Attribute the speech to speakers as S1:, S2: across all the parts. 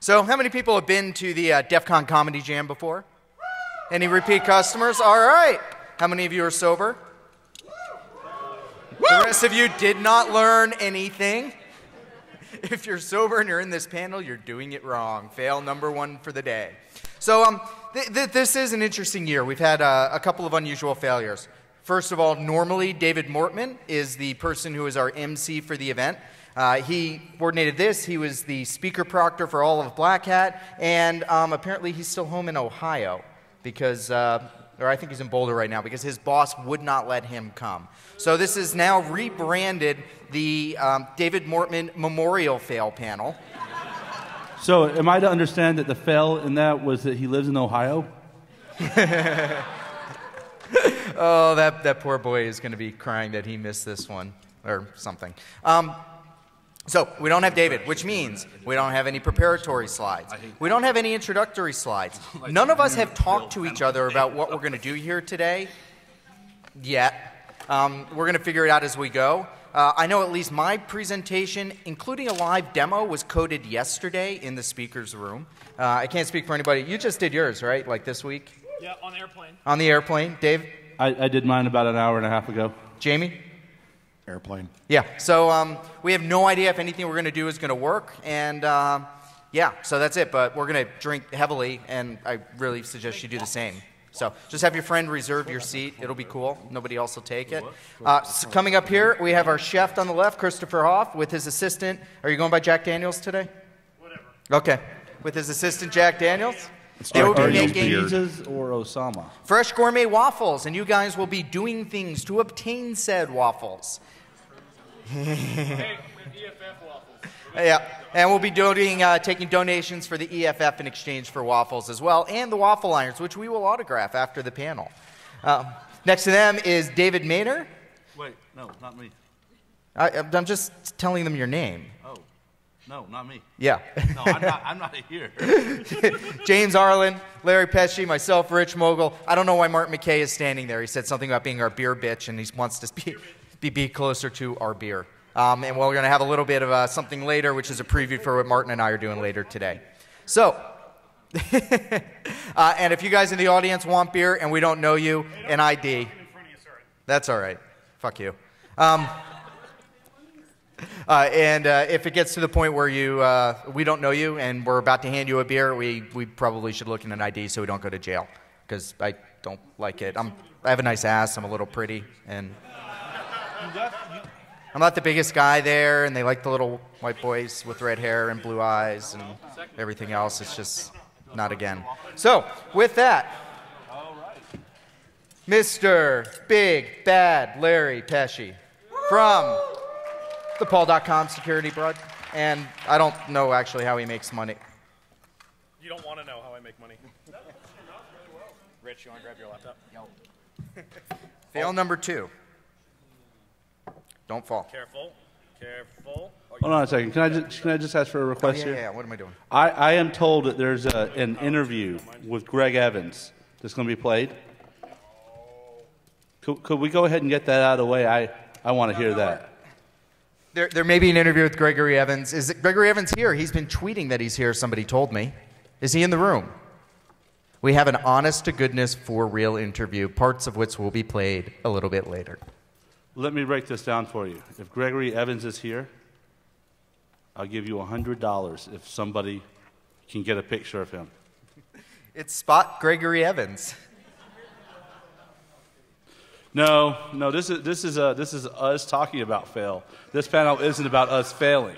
S1: So how many people have been to the DEFCON Comedy Jam before? Any repeat customers? All right. How many of you are sober? The rest of you did not learn anything. If you're sober and you're in this panel, you're doing it wrong. Fail number 1 for the day. So this is an interesting year. We've had a couple of unusual failures. First of all, normally David Mortman is the person who is our MC for the event. He coordinated this. He was the speaker proctor for all of Black Hat, and apparently he's still home in Ohio because, or I think he's in Boulder right now, because his boss would not let him come. So this is now rebranded the David Mortman Memorial Fail Panel.
S2: So am I to understand that the fail in that was that he lives in Ohio?
S1: Oh, that poor boy is going to be crying that he missed this one or something. So we don't have David, which means we don't have any preparatory slides. We don't have any introductory slides. None of us have talked to each other about what we're going to do here today yet. We're going to figure it out as we go. I know at least my presentation, including a live demo, was coded yesterday in the speaker's room. I can't speak for anybody. You just did yours, right? Like this week?
S3: Yeah, on the airplane.
S1: On the airplane. Dave?
S2: I did mine about an hour and a half ago.
S1: Jamie?
S4: Airplane.
S1: Yeah, so we have no idea if anything we're going to do is going to work, and yeah, so that's it, but we're going to drink heavily, and I really suggest you do the same. So just have your friend reserve your seat. It'll be cool. Nobody else will take it. So coming up here, we have our chef on the left, Christopher Hoff, with his assistant. Are you going by Jack Daniels today?
S3: Whatever.
S1: Okay. With his assistant, Jack Daniels.
S2: They
S1: will be
S2: making
S1: making
S2: pizzas or Osama.
S1: fresh gourmet waffles, and you guys will be doing things to obtain said waffles.
S3: Hey, with EFF waffles.
S1: Yeah, and we'll be doing, taking donations for the EFF in exchange for waffles as well, and the waffle irons, which we will autograph after the panel. Next to them is David Maynor.
S2: Wait, no, not me.
S1: I'm just telling them your name.
S2: Oh, no, not me.
S1: Yeah.
S2: No, I'm not here.
S1: James Arlen, Larry Pesci, myself, Rich Mogul. I don't know why Martin McKay is standing there. He said something about being our beer bitch, and he wants to be closer to our beer. And we're going to have a little bit of something later, which is a preview for what Martin and I are doing later today. So, and if you guys in the audience want beer and we don't know you, an ID. That's all right. Fuck you. And if it gets to the point where we don't know you and we're about to hand you a beer, we probably should look in an ID so we don't go to jail, because I don't like it. I have a nice ass. I'm a little pretty, and I'm not the biggest guy there, and they like the little white boys with red hair and blue eyes and everything else. It's just not again. So, with that, Mr. Big Bad Larry Pesci from the Paul.com security broad. And I don't know actually how he makes money.
S3: You don't want to know how I make money. Rich, you want to grab your laptop?
S1: Fail number 2. Don't fall.
S3: Careful. Careful.
S2: Hold on a second. Can I just ask for a request here?
S1: Yeah, what am I doing?
S2: I am told that there's an interview with Greg Evans that's going to be played. Could we go ahead and get that out of the way? I want to hear that.
S1: There may be an interview with Gregory Evans. Is Gregory Evans here? He's been tweeting that he's here, somebody told me. Is he in the room? We have an honest-to-goodness, for-real interview, parts of which will be played a little bit later.
S2: Let me break this down for you. If Gregory Evans is here, I'll give you $100 if somebody can get a picture of him.
S1: It's Spot Gregory Evans.
S2: No, this is us talking about fail. This panel isn't about us failing.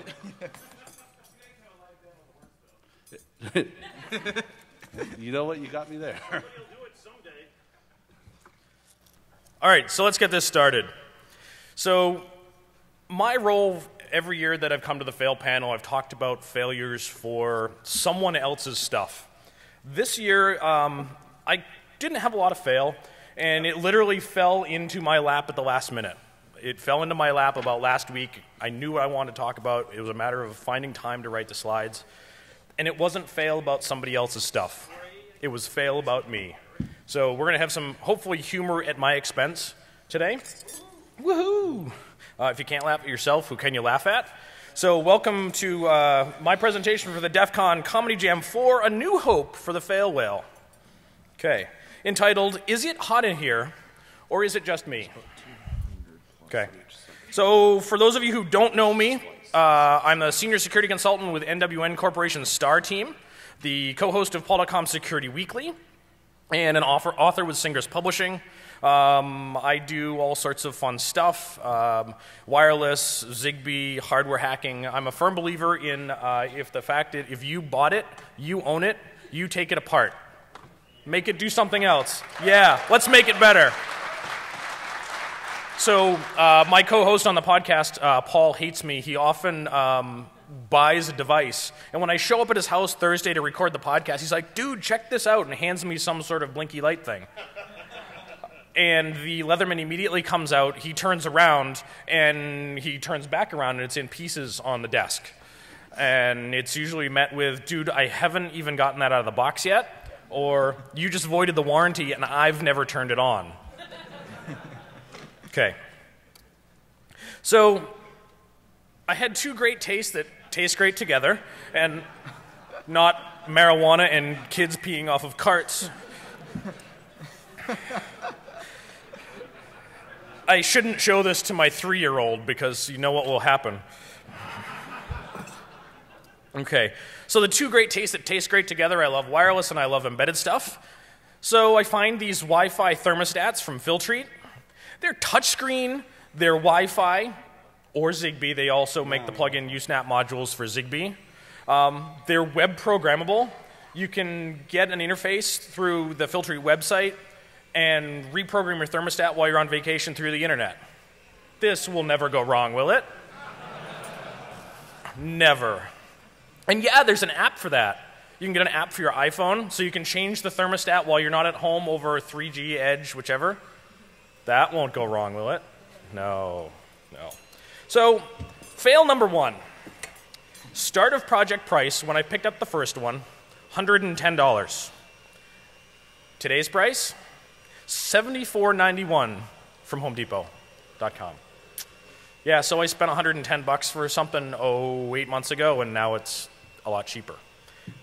S2: You know what? You got me there.
S3: All right, so let's get this started. So my role every year that I've come to the fail panel, I've talked about failures for someone else's stuff. This year, I didn't have a lot of fail, and it literally fell into my lap at the last minute. It fell into my lap about last week. I knew what I wanted to talk about. It was a matter of finding time to write the slides. And it wasn't fail about somebody else's stuff. It was fail about me. So we're going to have some, hopefully, humor at my expense today. Woohoo! If you can't laugh at yourself, who can you laugh at? So welcome to my presentation for the DEFCON Comedy Jam 4, A New Hope for the Fail Whale. Okay, entitled, Is It Hot in Here, or Is It Just Me? Okay, so for those of you who don't know me, I'm a senior security consultant with NWN Corporation's STAR team, the co-host of Paul.com Security Weekly, and an author with Singer's Publishing. I do all sorts of fun stuff, wireless, Zigbee, hardware hacking. I'm a firm believer in if you bought it, you own it, you take it apart. Make it do something else. Yeah, let's make it better. So my co-host on the podcast, Paul, hates me. He often buys a device, and when I show up at his house Thursday to record the podcast, he's like, dude, check this out, and hands me some sort of blinky light thing. And the Leatherman immediately comes out, he turns around, and he turns back around, and it's in pieces on the desk. And it's usually met with, dude, I haven't even gotten that out of the box yet, or you just voided the warranty, and I've never turned it on. Okay. So I had two great tastes that taste great together, and not marijuana and kids peeing off of carts. I shouldn't show this to my 3-year-old because you know what will happen. Okay, so the two great tastes that taste great together, I love wireless and I love embedded stuff. So I find these Wi-Fi thermostats from Filtrete. They're touchscreen, they're Wi-Fi or Zigbee. They also make the plug-in Usenet modules for Zigbee. They're web programmable. You can get an interface through the Filtrete website and reprogram your thermostat while you're on vacation through the internet. This will never go wrong, will it? Never. And yeah, there's an app for that. You can get an app for your iPhone, so you can change the thermostat while you're not at home over 3G, Edge, whichever. That won't go wrong, will it? No, no. So, fail number 1. Start of project price, when I picked up the first one, $110. Today's price? $74.91 from HomeDepot.com. Yeah, so I spent $110 for something, 8 months ago, and now it's a lot cheaper.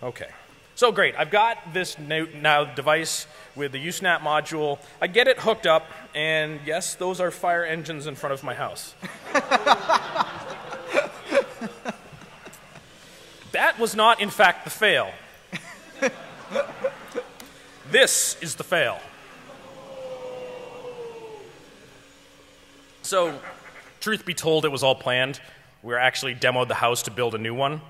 S3: Okay, so great. I've got this now device with the Usenet module. I get it hooked up, and yes, those are fire engines in front of my house. That was not, in fact, the fail. This is the fail. So, truth be told, it was all planned. We actually demoed the house to build a new one.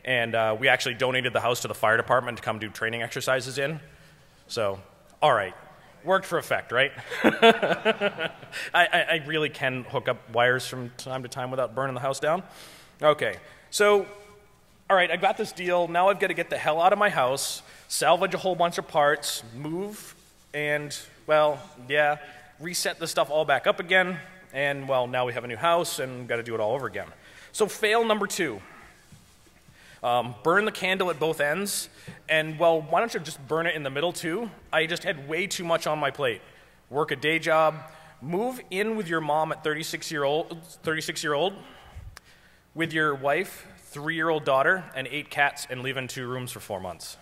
S3: And we actually donated the house to the fire department to come do training exercises in. So, all right. Worked for effect, right? I really can hook up wires from time to time without burning the house down. Okay. So, all right, I got this deal. Now I've got to get the hell out of my house, salvage a whole bunch of parts, move, and, well, yeah, reset the stuff all back up again, and, well, now we have a new house, and got to do it all over again. So fail number 2. Burn the candle at both ends, and, well, why don't you just burn it in the middle, too? I just had way too much on my plate. Work a day job, move in with your mom at 36-year-old, with your wife, 3-year-old daughter, and 8 cats, and live in 2 rooms for 4 months.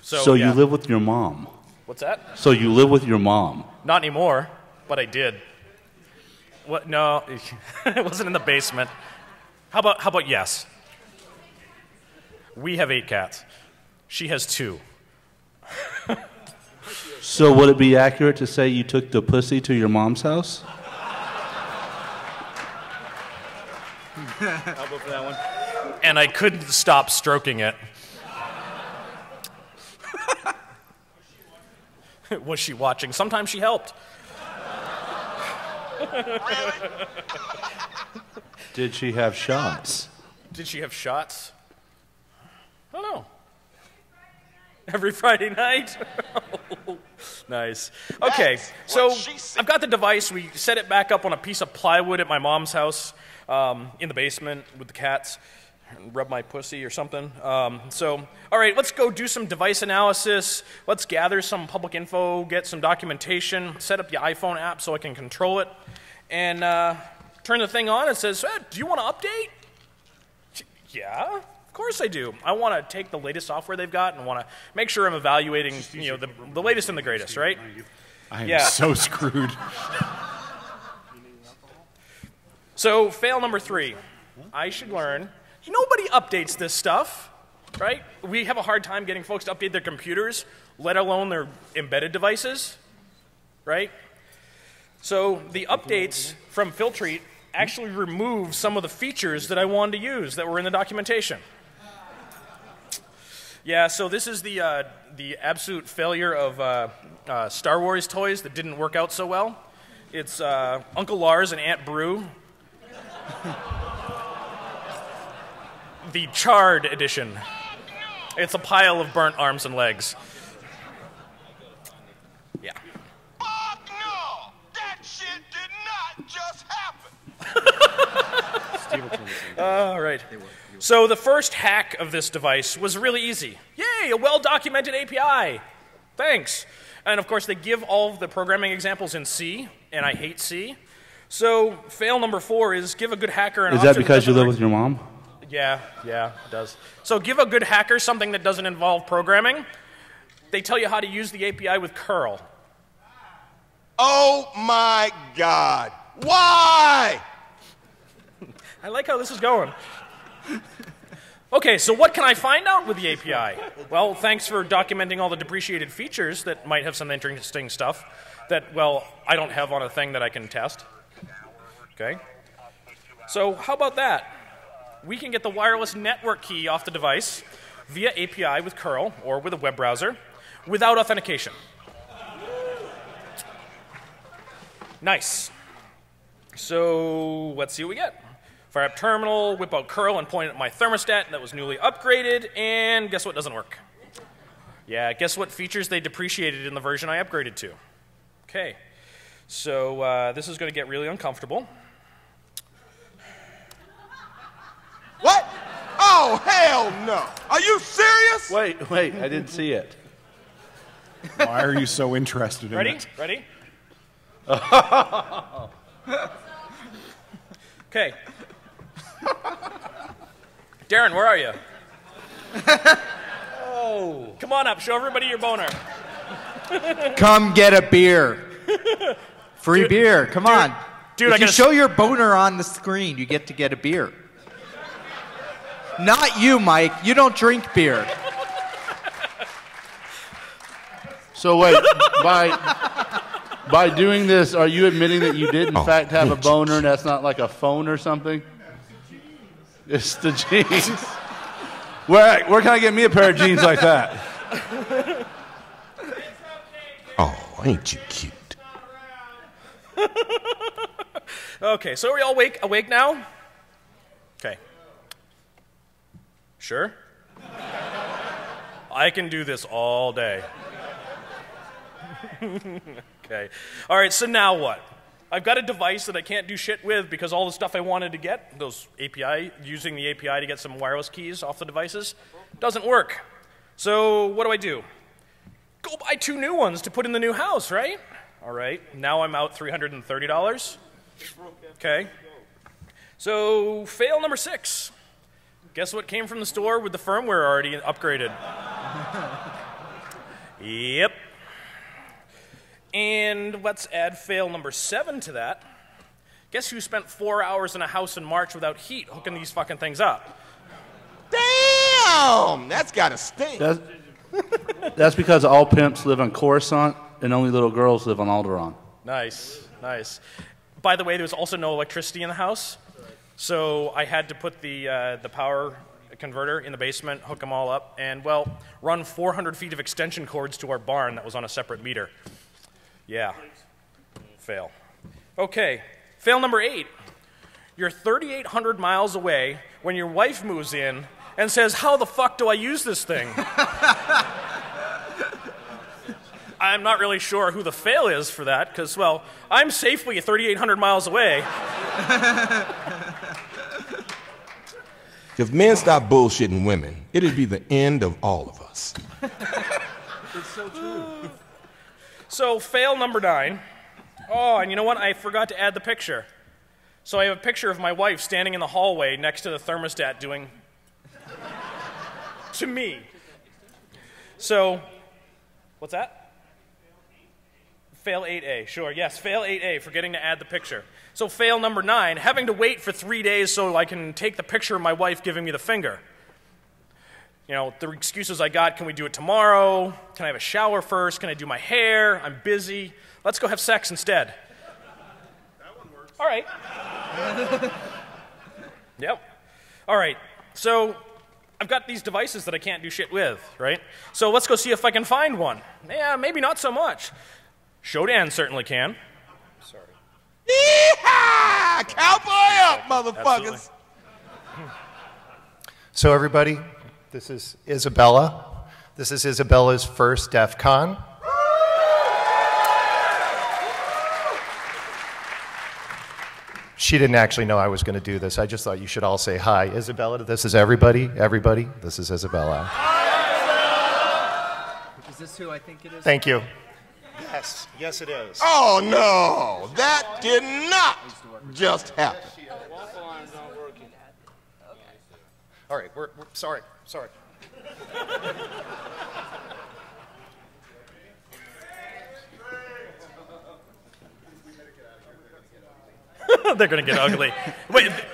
S2: So
S3: yeah.
S2: You live with your mom?
S3: What's that?
S2: So you live with your mom?
S3: Not anymore, but I did. What? No, it wasn't in the basement. How about yes? We have 8 cats. She has 2.
S2: So would it be accurate to say you took the pussy to your mom's house?
S3: I'll go for that one. And I couldn't stop stroking it. Was she watching? Sometimes she helped.
S2: Did she have shots?
S3: Did she have shots? I don't know. Every Friday night? Nice. Okay, so I've got the device. We set it back up on a piece of plywood at my mom's house in the basement with the cats. Rub my pussy or something. So, all right, let's go do some device analysis. Let's gather some public info, get some documentation, set up the iPhone app so I can control it, and turn the thing on and says, do you want to update? Yeah, of course I do. I want to take the latest software they've got and want to make sure I'm evaluating the latest and the greatest, right?
S4: I am so screwed.
S3: So fail number 3. I should learn. Nobody updates this stuff, right? We have a hard time getting folks to update their computers, let alone their embedded devices, right? So the updates from Filtrete actually remove some of the features that I wanted to use that were in the documentation. Yeah, so this is the absolute failure of Star Wars toys that didn't work out so well. It's Uncle Lars and Aunt Brew. The charred edition. It's a pile of burnt arms and legs. Yeah.
S5: Fuck no! That shit did not just happen!
S3: All right. So the first hack of this device was really easy. Yay, a well-documented API. Thanks. And of course, they give all of the programming examples in C, and I hate C. So fail number 4 is give a good hacker an option.
S2: Is that because you live with your mom?
S3: Yeah, it does. So give a good hacker something that doesn't involve programming. They tell you how to use the API with curl.
S5: Oh my God. Why?
S3: I like how this is going. Okay, so what can I find out with the API? Well, thanks for documenting all the depreciated features that might have some interesting stuff that, well, I don't have on a thing that I can test. Okay. So how about that? We can get the wireless network key off the device via API with curl or with a web browser without authentication. Nice. So let's see what we get. Fire up terminal, whip out curl, and point it at my thermostat that was newly upgraded, and guess what doesn't work? Yeah, guess what features they depreciated in the version I upgraded to? Okay. So this is going to get really uncomfortable.
S5: What? Oh, hell no. Are you serious?
S2: Wait, I didn't see it.
S4: Why are you so interested in it?
S3: Ready? Okay. Darren, where are you? Oh. Come on up. Show everybody your boner.
S1: Come get a beer. Free beer. Come on.
S3: Dude,
S1: if you show your boner on the screen, you get to get a beer. Not you, Mike. You don't drink beer.
S2: So wait, by doing this, are you admitting that you did in fact have a boner and that's not like a phone or something? It's the jeans. Where can I get me a pair of jeans like that?
S5: Oh, ain't you cute?
S3: Okay, so are we all awake now? Okay. Sure? I can do this all day. Okay. All right, so now what? I've got a device that I can't do shit with because all the stuff I wanted to get, those API, using the API to get some wireless keys off the devices, doesn't work. So what do? Go buy 2 new ones to put in the new house, right? All right, now I'm out $330. Okay. So fail number 6. Guess what came from the store with the firmware already upgraded? Yep. And let's add fail number 7 to that. Guess who spent 4 hours in a house in March without heat hooking these fucking things up?
S5: Damn! That's gotta stink.
S2: That's because all pimps live on Coruscant and only little girls live on Alderaan.
S3: Nice, nice. By the way, there was also no electricity in the house, so I had to put the power converter in the basement, hook them all up, and, well, run 400 feet of extension cords to our barn that was on a separate meter. Yeah. Fail. Okay. Fail number 8. You're 3,800 miles away when your wife moves in and says, "How the fuck do I use this thing?" I'm not really sure who the fail is for that because, well, I'm safely 3,800 miles away.
S5: If men stop bullshitting women, it'd be the end of all of us.
S2: It's so true.
S3: So, fail number 9. Oh, and you know what? I forgot to add the picture. So I have a picture of my wife standing in the hallway next to the thermostat doing to me. So, what's that? Fail 8A, sure, yes, fail 8A, forgetting to add the picture. So fail number 9, having to wait for 3 days so I can take the picture of my wife giving me the finger. You know, the excuses I got, can we do it tomorrow? Can I have a shower first? Can I do my hair? I'm busy. Let's go have sex instead.
S4: That one works.
S3: All right. Yep. All right, so I've got these devices that I can't do shit with, right? So let's go see if I can find one. Yeah, maybe not so much. Shodan certainly can. Sorry.
S5: Yeehaw! Cowboy up, motherfuckers!
S6: So everybody, this is Isabella. This is Isabella's first DEFCON. She didn't actually know I was going to do this. I just thought you should all say hi. Isabella, this is everybody. Everybody, this is Isabella.
S1: Is this who I think it is?
S6: Thank you. Yes, yes it is.
S5: Oh no, that did not just happen.
S6: All right, we're sorry.
S3: They're going to get ugly.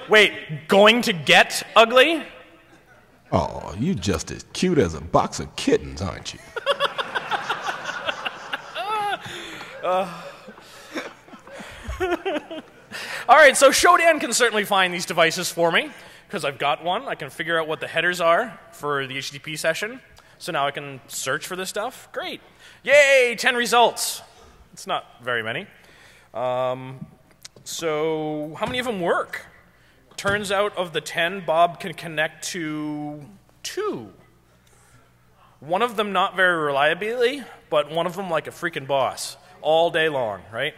S3: Wait, going to get ugly?
S7: Oh, you just as cute as a box of kittens, aren't you?
S3: All right, so Shodan can certainly find these devices for me, because I've got one. I can figure out what the headers are for the HTTP session. So now I can search for this stuff. Great. Yay, 10 results. It's not very many. So how many of them work? Turns out of the 10, Bob can connect to 2. One of them not very reliably, but one of them like a freaking boss. All day long, right?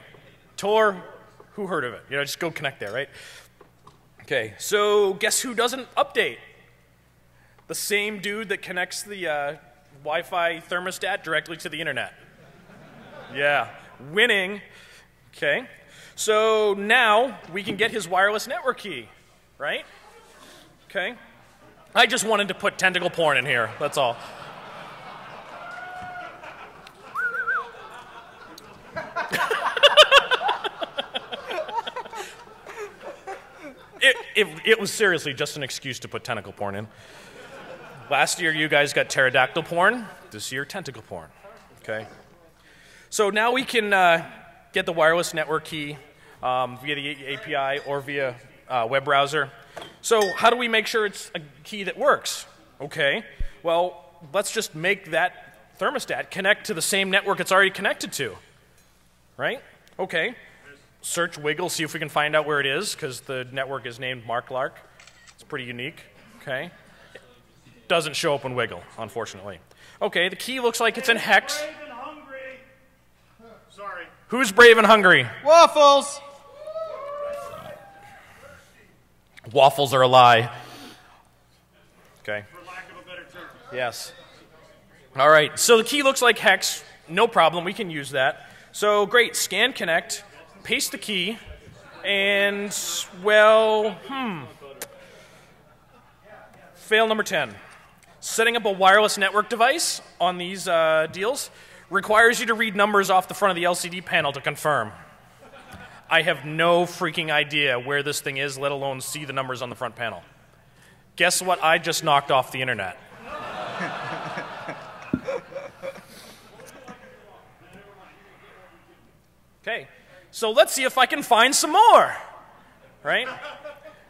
S3: Tor, who heard of it? You know, just go connect there, right? Okay, so guess who doesn't update? The same dude that connects the Wi-Fi thermostat directly to the internet. Yeah, winning. Okay, so now we can get his wireless network key, right? Okay, I just wanted to put tentacle porn in here, that's all. It was seriously just an excuse to put tentacle porn in. Last year, you guys got pterodactyl porn. This year, tentacle porn. Okay. So now we can get the wireless network key via the API or via web browser. So how do we make sure it's a key that works? Okay. Well, let's just make that thermostat connect to the same network it's already connected to. Right? Okay. Search Wiggle, see if we can find out where it is, because the network is named Mark Lark. It's pretty unique. Okay. Doesn't show up in Wiggle, unfortunately. Okay, the key looks like it's in hex.
S2: Brave and hungry. Sorry.
S3: Who's brave and hungry?
S1: Waffles!
S3: Waffles are a lie. Okay.
S2: For lack of a better term.
S3: Yes. All right, so the key looks like hex. No problem, we can use that. So great, scan connect, paste the key, and, well, fail number 10. Setting up a wireless network device on these deals requires you to read numbers off the front of the LCD panel to confirm. I have no freaking idea where this thing is, let alone see the numbers on the front panel. Guess what I just knocked off the internet? Okay, so let's see if I can find some more, right?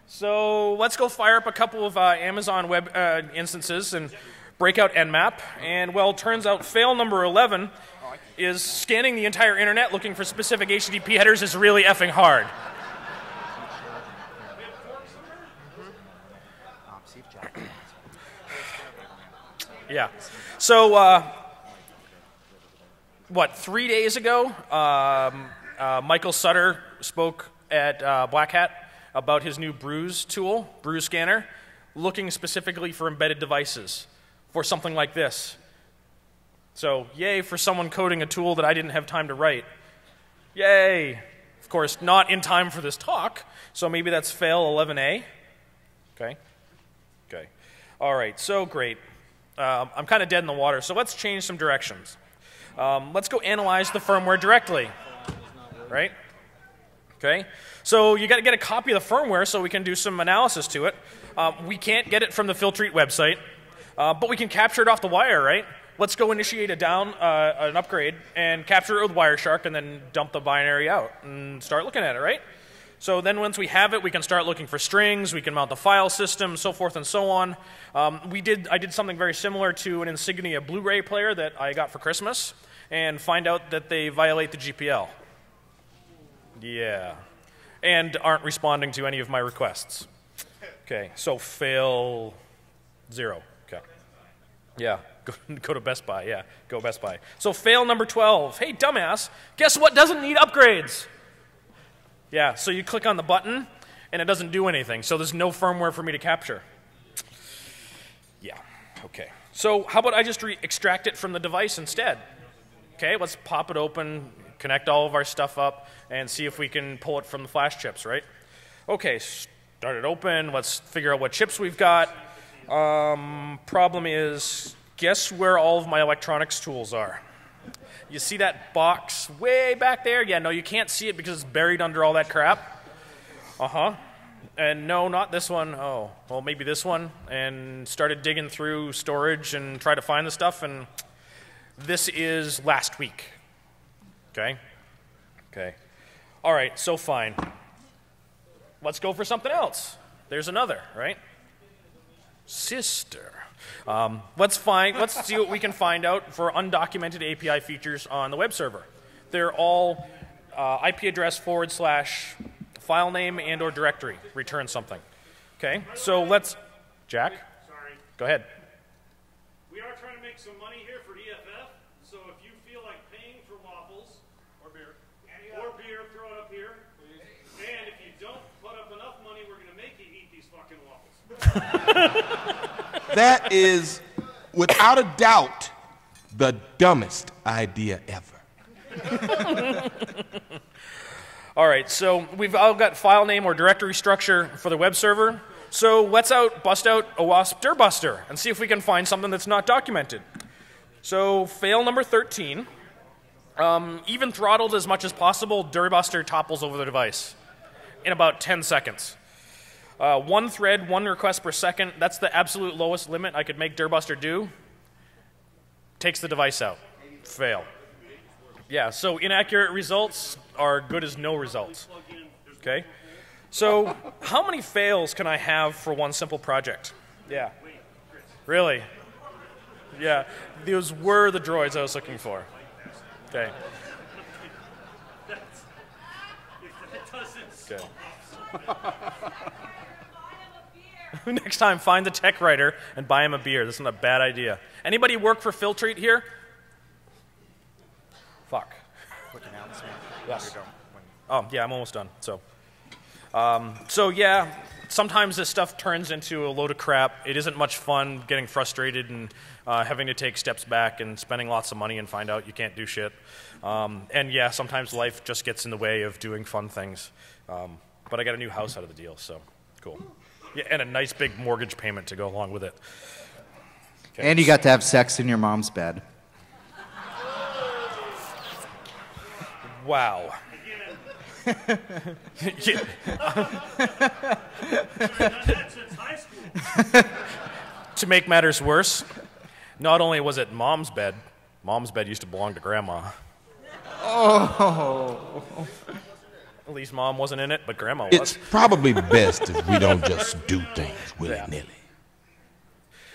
S3: So let's go fire up a couple of Amazon web instances and break out Nmap. And, well, turns out fail number 11 is scanning the entire internet looking for specific HTTP headers is really effing hard. Yeah. So, what, 3 days ago, Michael Sutter spoke at Black Hat about his new Bruise tool, Bruise Scanner, looking specifically for embedded devices for something like this. So, yay for someone coding a tool that I didn't have time to write. Yay. Of course, not in time for this talk, so maybe that's fail 11A. Okay. Okay. All right, so great. I'm kind of dead in the water, so let's change some directions. Let's go analyze the firmware directly, right? Okay, so you got to get a copy of the firmware so we can do some analysis to it. We can't get it from the Filtrete website, but we can capture it off the wire, right? Let's go initiate an upgrade and capture it with Wireshark and then dump the binary out and start looking at it, right? So then once we have it, we can start looking for strings, we can mount the file system, so forth and so on. I did something very similar to an Insignia Blu-ray player that I got for Christmas and find out that they violate the GPL. Yeah. And aren't responding to any of my requests. Okay, so fail 0. Okay. Yeah, go to Best Buy. Yeah, go Best Buy. So fail number 12. Hey, dumbass, guess what doesn't need upgrades? Yeah, so you click on the button, and it doesn't do anything, so there's no firmware for me to capture. Yeah, okay. So how about I just extract it from the device instead? Okay, let's pop it open, connect all of our stuff up, and see if we can pull it from the flash chips, right? Okay, start it open. Let's figure out what chips we've got. Problem is, guess where all of my electronics tools are? You see that box way back there? Yeah, no, you can't see it because it's buried under all that crap. Uh-huh. And no, not this one. Oh, well, maybe this one. And started digging through storage and try to find the stuff, and this is last week. Okay? Okay. All right, so fine. Let's go for something else. There's another, right? Sister. Let's see what we can find out for undocumented API features on the web server. They're all IP address / file name and or directory. Return something. Okay, so let's... Jack?
S8: Sorry.
S3: Go ahead.
S8: We are trying to make some money here for EFF, so if you feel like paying for waffles... Or beer. Or beer, throw it up here. Please. And if you don't put up enough money, we're going to make you eat these fucking waffles.
S7: That is, without a doubt, the dumbest idea ever.
S3: All right, so we've all got file name or directory structure for the web server. So let's bust out OWASP dirbuster and see if we can find something that's not documented. So fail number 13. Even throttled as much as possible, dirbuster topples over the device in about 10 seconds. One thread, one request per second, that's the absolute lowest limit I could make dirbuster do. Takes the device out. Fail. Yeah, so inaccurate results are good as no results. Okay? So how many fails can I have for one simple project? Yeah. Really? Yeah, those were the droids I was looking for. Okay. Okay. Next time, find the tech writer and buy him a beer. This isn't a bad idea. Anybody work for Filtrete here? Fuck. Yes. Oh, yeah, I'm almost done. So yeah, sometimes this stuff turns into a load of crap. It isn't much fun getting frustrated and having to take steps back and spending lots of money and find out you can't do shit. And yeah, sometimes life just gets in the way of doing fun things. But I got a new house out of the deal, so cool. Yeah, and a nice big mortgage payment to go along with it. Okay.
S9: And you got to have sex in your mom's bed.
S3: Wow. To make matters worse, not only was it mom's bed used to belong to grandma.
S9: Oh.
S3: At least mom wasn't in it, but grandma was.
S7: It's probably best if we don't just do things willy-nilly.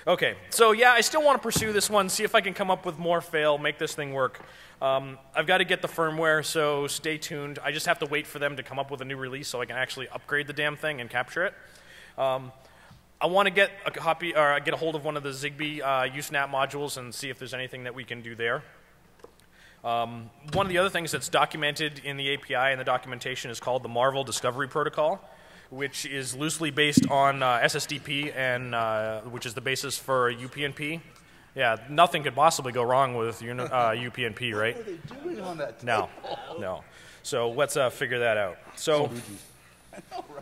S3: Okay, so yeah, I still want to pursue this one, see if I can come up with more fail, make this thing work. I've got to get the firmware, so stay tuned. I just have to wait for them to come up with a new release so I can actually upgrade the damn thing and capture it. I want to get a copy, or get a hold of one of the Zigbee Usenet modules and see if there's anything that we can do there. One of the other things that's documented in the API and the documentation is called the Marvel Discovery Protocol, which is loosely based on SSDP, and which is the basis for UPnP. Yeah, nothing could possibly go wrong with UPnP, right?
S2: What are they doing on that
S3: No, no. So let's figure that out. So,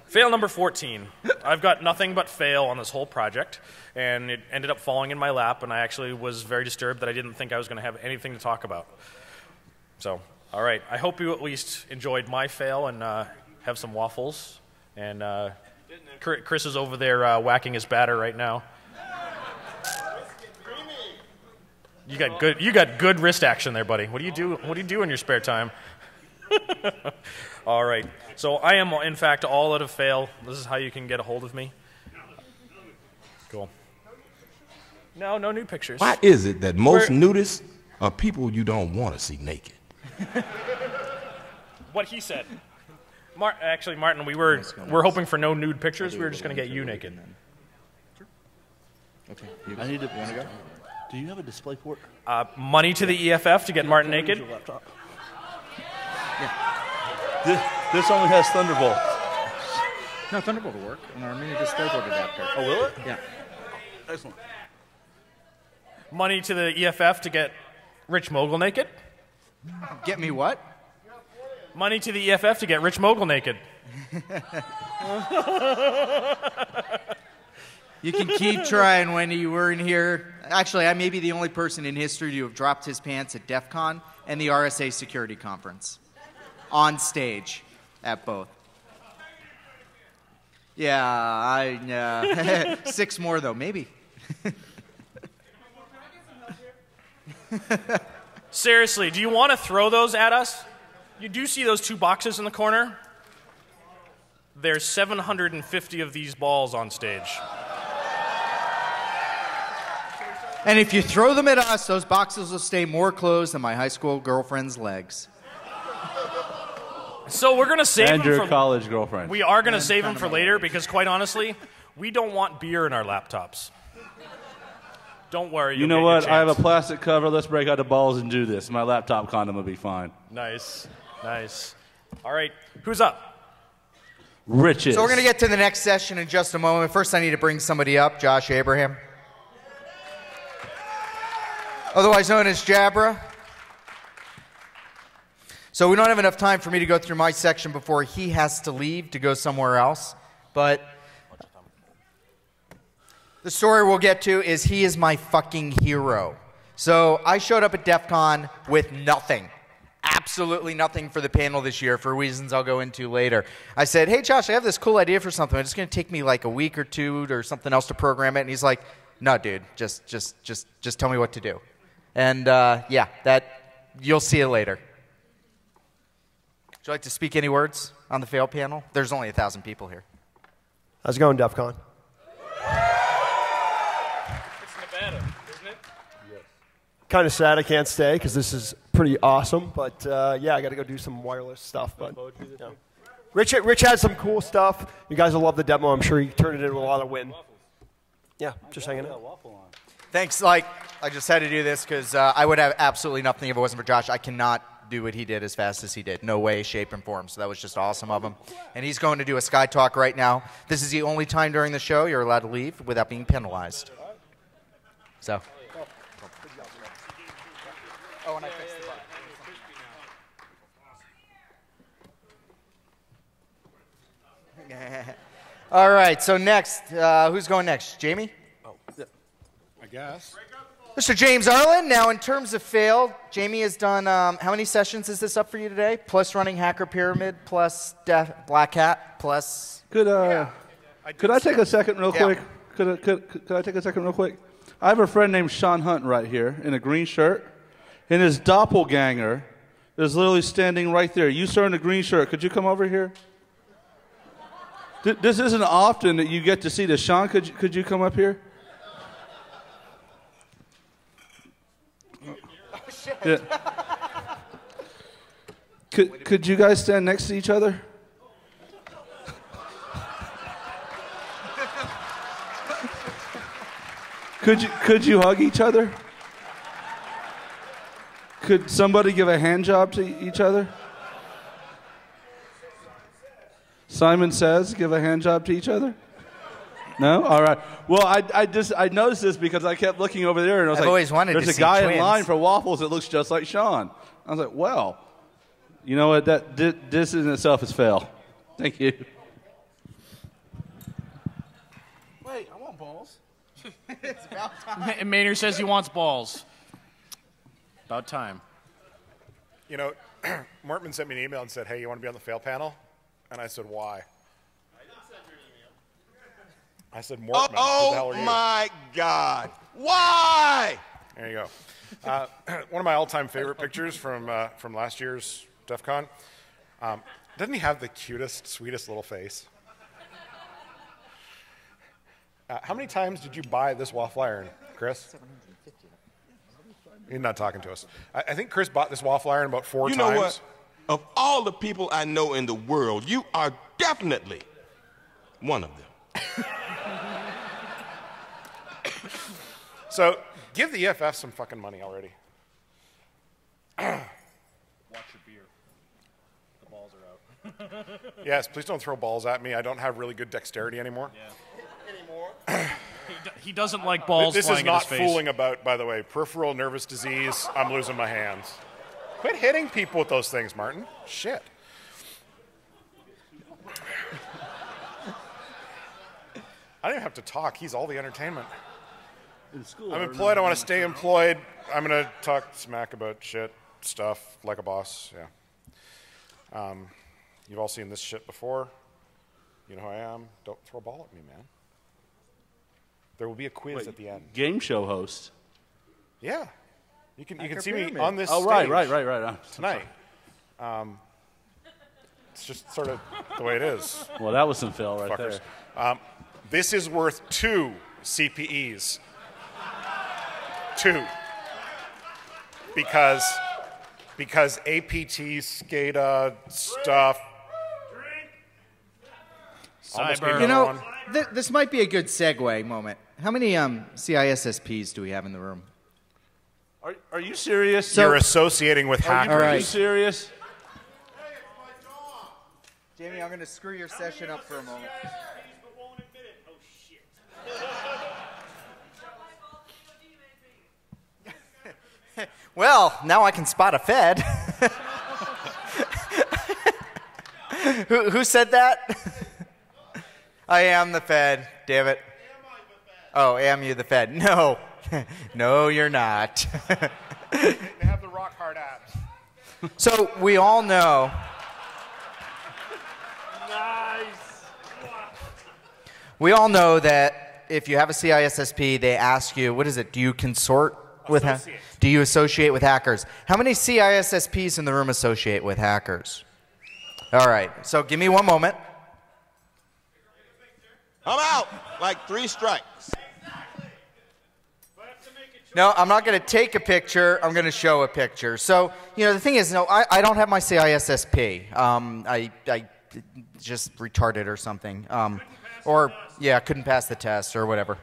S3: fail number 14. I've got nothing but fail on this whole project, and it ended up falling in my lap, and I actually was very disturbed that I didn't think I was going to have anything to talk about. So, all right. I hope you at least enjoyed my fail and have some waffles. And Chris is over there whacking his batter right now. You got good wrist action there, buddy. What do you do in your spare time? All right. So I am, in fact, all out of fail. This is how you can get a hold of me. Cool. No nude pictures.
S7: Why is it that most nudists are people you don't want to see naked?
S3: What he said. Actually, Martin, we're hoping for no nude pictures. We were just going to get you naked.
S2: Okay. I need to. You want to go? Do you have a display port?
S3: Money to the EFF to get Martin naked.
S2: Yeah. This only has Thunderbolt.
S9: No, Thunderbolt will work on our mini DisplayPort adapter.
S2: Oh, will it?
S9: Yeah.
S2: Excellent.
S3: Money to the EFF to get Rich Mogul naked.
S9: Get me what?
S3: Money to the EFF to get Rich Mogul naked.
S9: You can keep trying, Wendy. You weren't here. Actually, I may be the only person in history to have dropped his pants at DEFCON and the RSA Security Conference. On stage at both. Yeah, 6 more, though, maybe.
S3: Seriously, do you want to throw those at us? You do see those 2 boxes in the corner? There's 750 of these balls on stage.
S9: And if you throw them at us, those boxes will stay more closed than my high school girlfriend's legs.
S3: So we're going to save them for...
S2: And your college girlfriend.
S3: We are going to save them for later because, quite honestly, we don't want beer in our laptops. Don't worry.
S2: You know what? I have a plastic cover. Let's break out the balls and do this. My laptop condom will be fine.
S3: Nice. Nice. All right. Who's up?
S2: Riches.
S1: So we're going to get to the next session in just a moment. First, I need to bring somebody up, Josh Abraham. Otherwise known as Jabra. So we don't have enough time for me to go through my section before he has to leave to go somewhere else. But the story we'll get to is he is my fucking hero. So I showed up at DEFCON with nothing. Absolutely nothing for the panel this year for reasons I'll go into later. I said, hey, Josh, I have this cool idea for something. It's going to take me like a week or 2 or something else to program it. And he's like, no, dude, just tell me what to do. And yeah, you'll see it later. Would you like to speak any words on the fail panel? There's only 1,000 people here.
S10: How's it going, DEFCON?
S3: It's Nevada, isn't it?
S10: Yes. Kind of sad I can't stay because this is pretty awesome. But yeah, I got to go do some wireless stuff. But yeah. Rich had some cool stuff. You guys will love the demo. I'm sure he turned it into a lot of win. Yeah, just hanging out.
S1: Thanks. I just had to do this because I would have absolutely nothing if it wasn't for Josh. I cannot do what he did as fast as he did. No way, shape, and form. So that was just awesome of him. And he's going to do a Sky Talk right now. This is the only time during the show you're allowed to leave without being penalized. So. Oh, and I fixed the button. All right, so next, who's going next? Jamie?
S4: Oh, yeah. I guess.
S1: Mr. James Arlen. Now, in terms of fail, Jamie has done, how many sessions is this up for you today? Plus running Hacker Pyramid, plus Black Hat, plus...
S2: Could I take a second real quick? Could I take a second real quick? I have a friend named Sean Hunt right here in a green shirt, and his doppelganger is literally standing right there. You, sir, in a green shirt, could you come over here? This isn't often that you get to see this. Sean, could you come up here? Yeah. Could you guys stand next to each other? Could you hug each other? Could somebody give a hand job to each other? Simon Says, give a hand job to each other? No? All right. Well, I noticed this because I kept looking over there and I was
S1: I've always wanted
S2: there's
S1: to
S2: a
S1: see
S2: guy
S1: twins.
S2: in line for waffles that looks just like Sean. I was like, well, You know what? This in itself is fail. Thank you.
S11: Wait, I want balls.
S9: It's about time.
S11: Maynard says he wants balls. About time.
S4: You know, Mortman sent me an email and said, hey, you want to be on the fail panel? And I said, why? I didn't send you an email. I said, Mortman, who the hell are you?
S5: Oh, my God. Why?
S4: There you go. One of my all-time favorite pictures from last year's DEFCON. Doesn't he have the cutest, sweetest little face? How many times did you buy this waffle iron, Chris?
S9: 750.
S4: He's not talking to us. I think Chris bought this waffle iron about 4 times.
S5: You know what? Of all the people I know in the world, you are definitely one of them.
S4: So give the EFF some fucking money already.
S8: Watch your beer. The balls are out.
S4: Yes, please don't throw balls at me. I don't have really good dexterity anymore.
S8: Yeah.
S11: He doesn't like balls
S4: This
S11: flying
S4: is not
S11: in his face.
S4: fooling about, by the way. Peripheral nervous disease. I'm losing my hands. Quit hitting people with those things, Martin. Shit. I don't even have to talk. He's all the entertainment.
S2: In school,
S4: I'm employed. I want to stay employed. I'm going to talk smack about shit, stuff, like a boss. Yeah. You've all seen this shit before. You know who I am. Don't throw a ball at me, man. There will be a quiz at the end.
S2: Game show host.
S4: Yeah. You can see
S9: Pyramid.
S4: me on this
S2: Oh,
S4: stage
S2: right.
S4: tonight. It's just sort of the way it is.
S2: Well, that was some fail right
S4: Fuckers.
S2: there.
S4: This is worth 2 CPEs. 2. Because APT, SCADA, stuff. Almost
S11: Cyber.
S4: need
S9: You know,
S4: another one.
S9: this might be a good segue moment. How many CISSPs do we have in the room?
S2: Are you serious?
S4: You're associating with
S2: Are
S4: hackers.
S2: you serious?
S9: Jamie, I'm going to screw your session up for a moment.
S1: Well, now I can spot a Fed. who said that? I am the Fed, damn it. Oh, am you the Fed? No. No, you're not.
S4: They have the rock hard abs.
S1: So we all know.
S8: Nice.
S1: We all know that if you have a CISSP, they ask you, what is it? Do you consort with do you associate with hackers? How many CISSPs in the room associate with hackers? All right. So give me one moment.
S5: I'm out. Like 3 strikes.
S1: No, I'm not going to take a picture. I'm going to show a picture. So, you know, the thing is, no, I don't have my CISSP. I just retarded or something. Or, yeah, couldn't pass the test or whatever.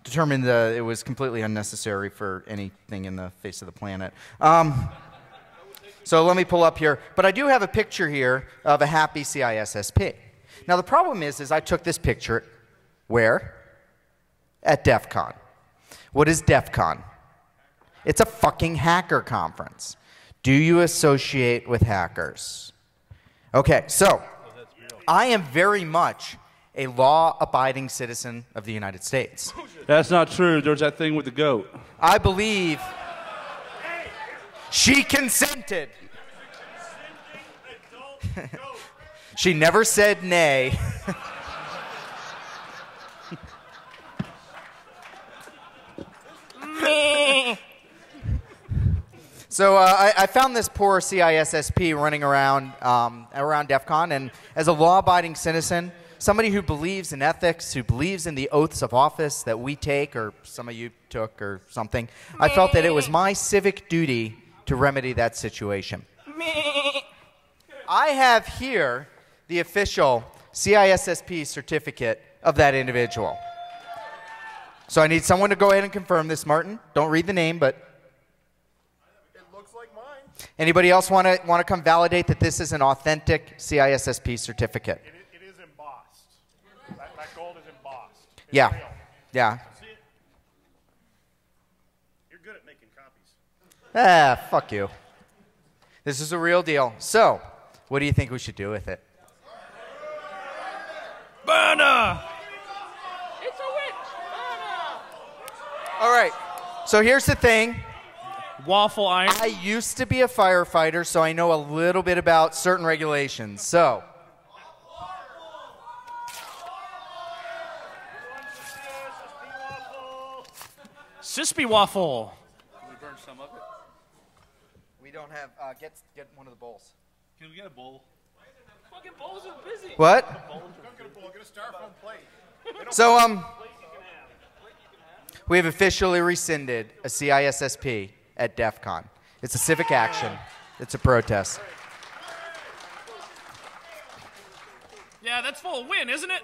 S1: Determined it was completely unnecessary for anything in the face of the planet. So let me pull up here. But I do have a picture here of a happy CISSP. Now, the problem is I took this picture where? At DEFCON. What is DEFCON? It's a fucking hacker conference. Do you associate with hackers? Okay, so I am very much a law-abiding citizen of the United States.
S2: That's not true. There's that thing with the goat.
S1: I believe she consented. She never said nay. So I found this poor CISSP running around DEFCON, and as a law-abiding citizen, somebody who believes in ethics, who believes in the oaths of office that we take, or some of you took, or something, I felt that it was my civic duty to remedy that situation. I have here the official CISSP certificate of that individual. So I need someone to go ahead and confirm this, Martin. Don't read the name, but anybody else want to come validate that this is an authentic CISSP certificate?
S4: It is embossed. That gold is embossed. It's
S1: Yeah.
S4: real.
S1: Yeah.
S8: See it? You're good at making copies.
S1: Ah, fuck you. This is a real deal. So, what do you think we should do with it?
S11: Burner!
S12: It's a witch!
S1: All right. So here's the thing.
S11: Waffle iron.
S1: I used to be a firefighter, so I know a little bit about certain regulations. So,
S11: Cispy waffle.
S2: Can we burn some of it?
S1: we don't have. Get one of the bowls.
S2: Can we get a bowl?
S12: Fucking bowls are busy.
S1: What?
S4: Get a styrofoam plate.
S1: So we have officially rescinded a CISSP at DEFCON. It's a civic action. It's a protest.
S11: Yeah, that's full win, isn't it?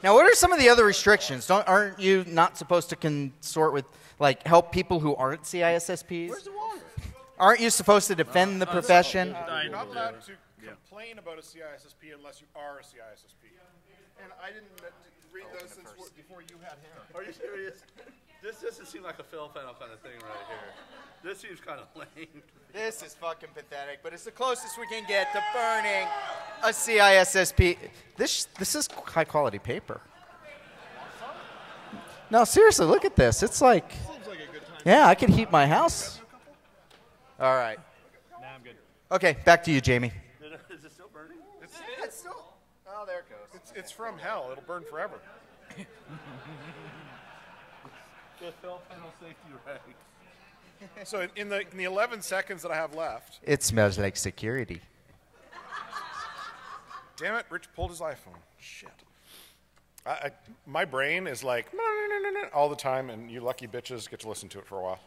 S1: Now, what are some of the other restrictions? Aren't you not supposed to consort with, like, help people who aren't CISSPs?
S4: Where's the water?
S1: Aren't you supposed to defend the profession?
S4: You're not allowed to complain about a CISSP unless you are a CISSP.
S2: And I didn't read those since before you had hair. Are you serious? This doesn't seem like a Phil panel kind of thing right here. This seems kind of lame.
S1: This is fucking pathetic, but it's the closest we can get to burning a CISSP. This is high quality paper. No, seriously, look at this. It's like, yeah, I could heat my house. All right.
S11: Nah, I'm good.
S1: Okay, back to you, Jamie.
S2: Is it still burning?
S1: It's still. Oh, there it goes.
S4: It's from hell. It'll burn forever.
S2: The Phil panel safety rag.
S4: So in the 11 seconds that I have left.
S1: It smells like security.
S4: Damn it, Rich pulled his iPhone. Shit. My brain is like all the time, and you lucky bitches get to listen to it for a while.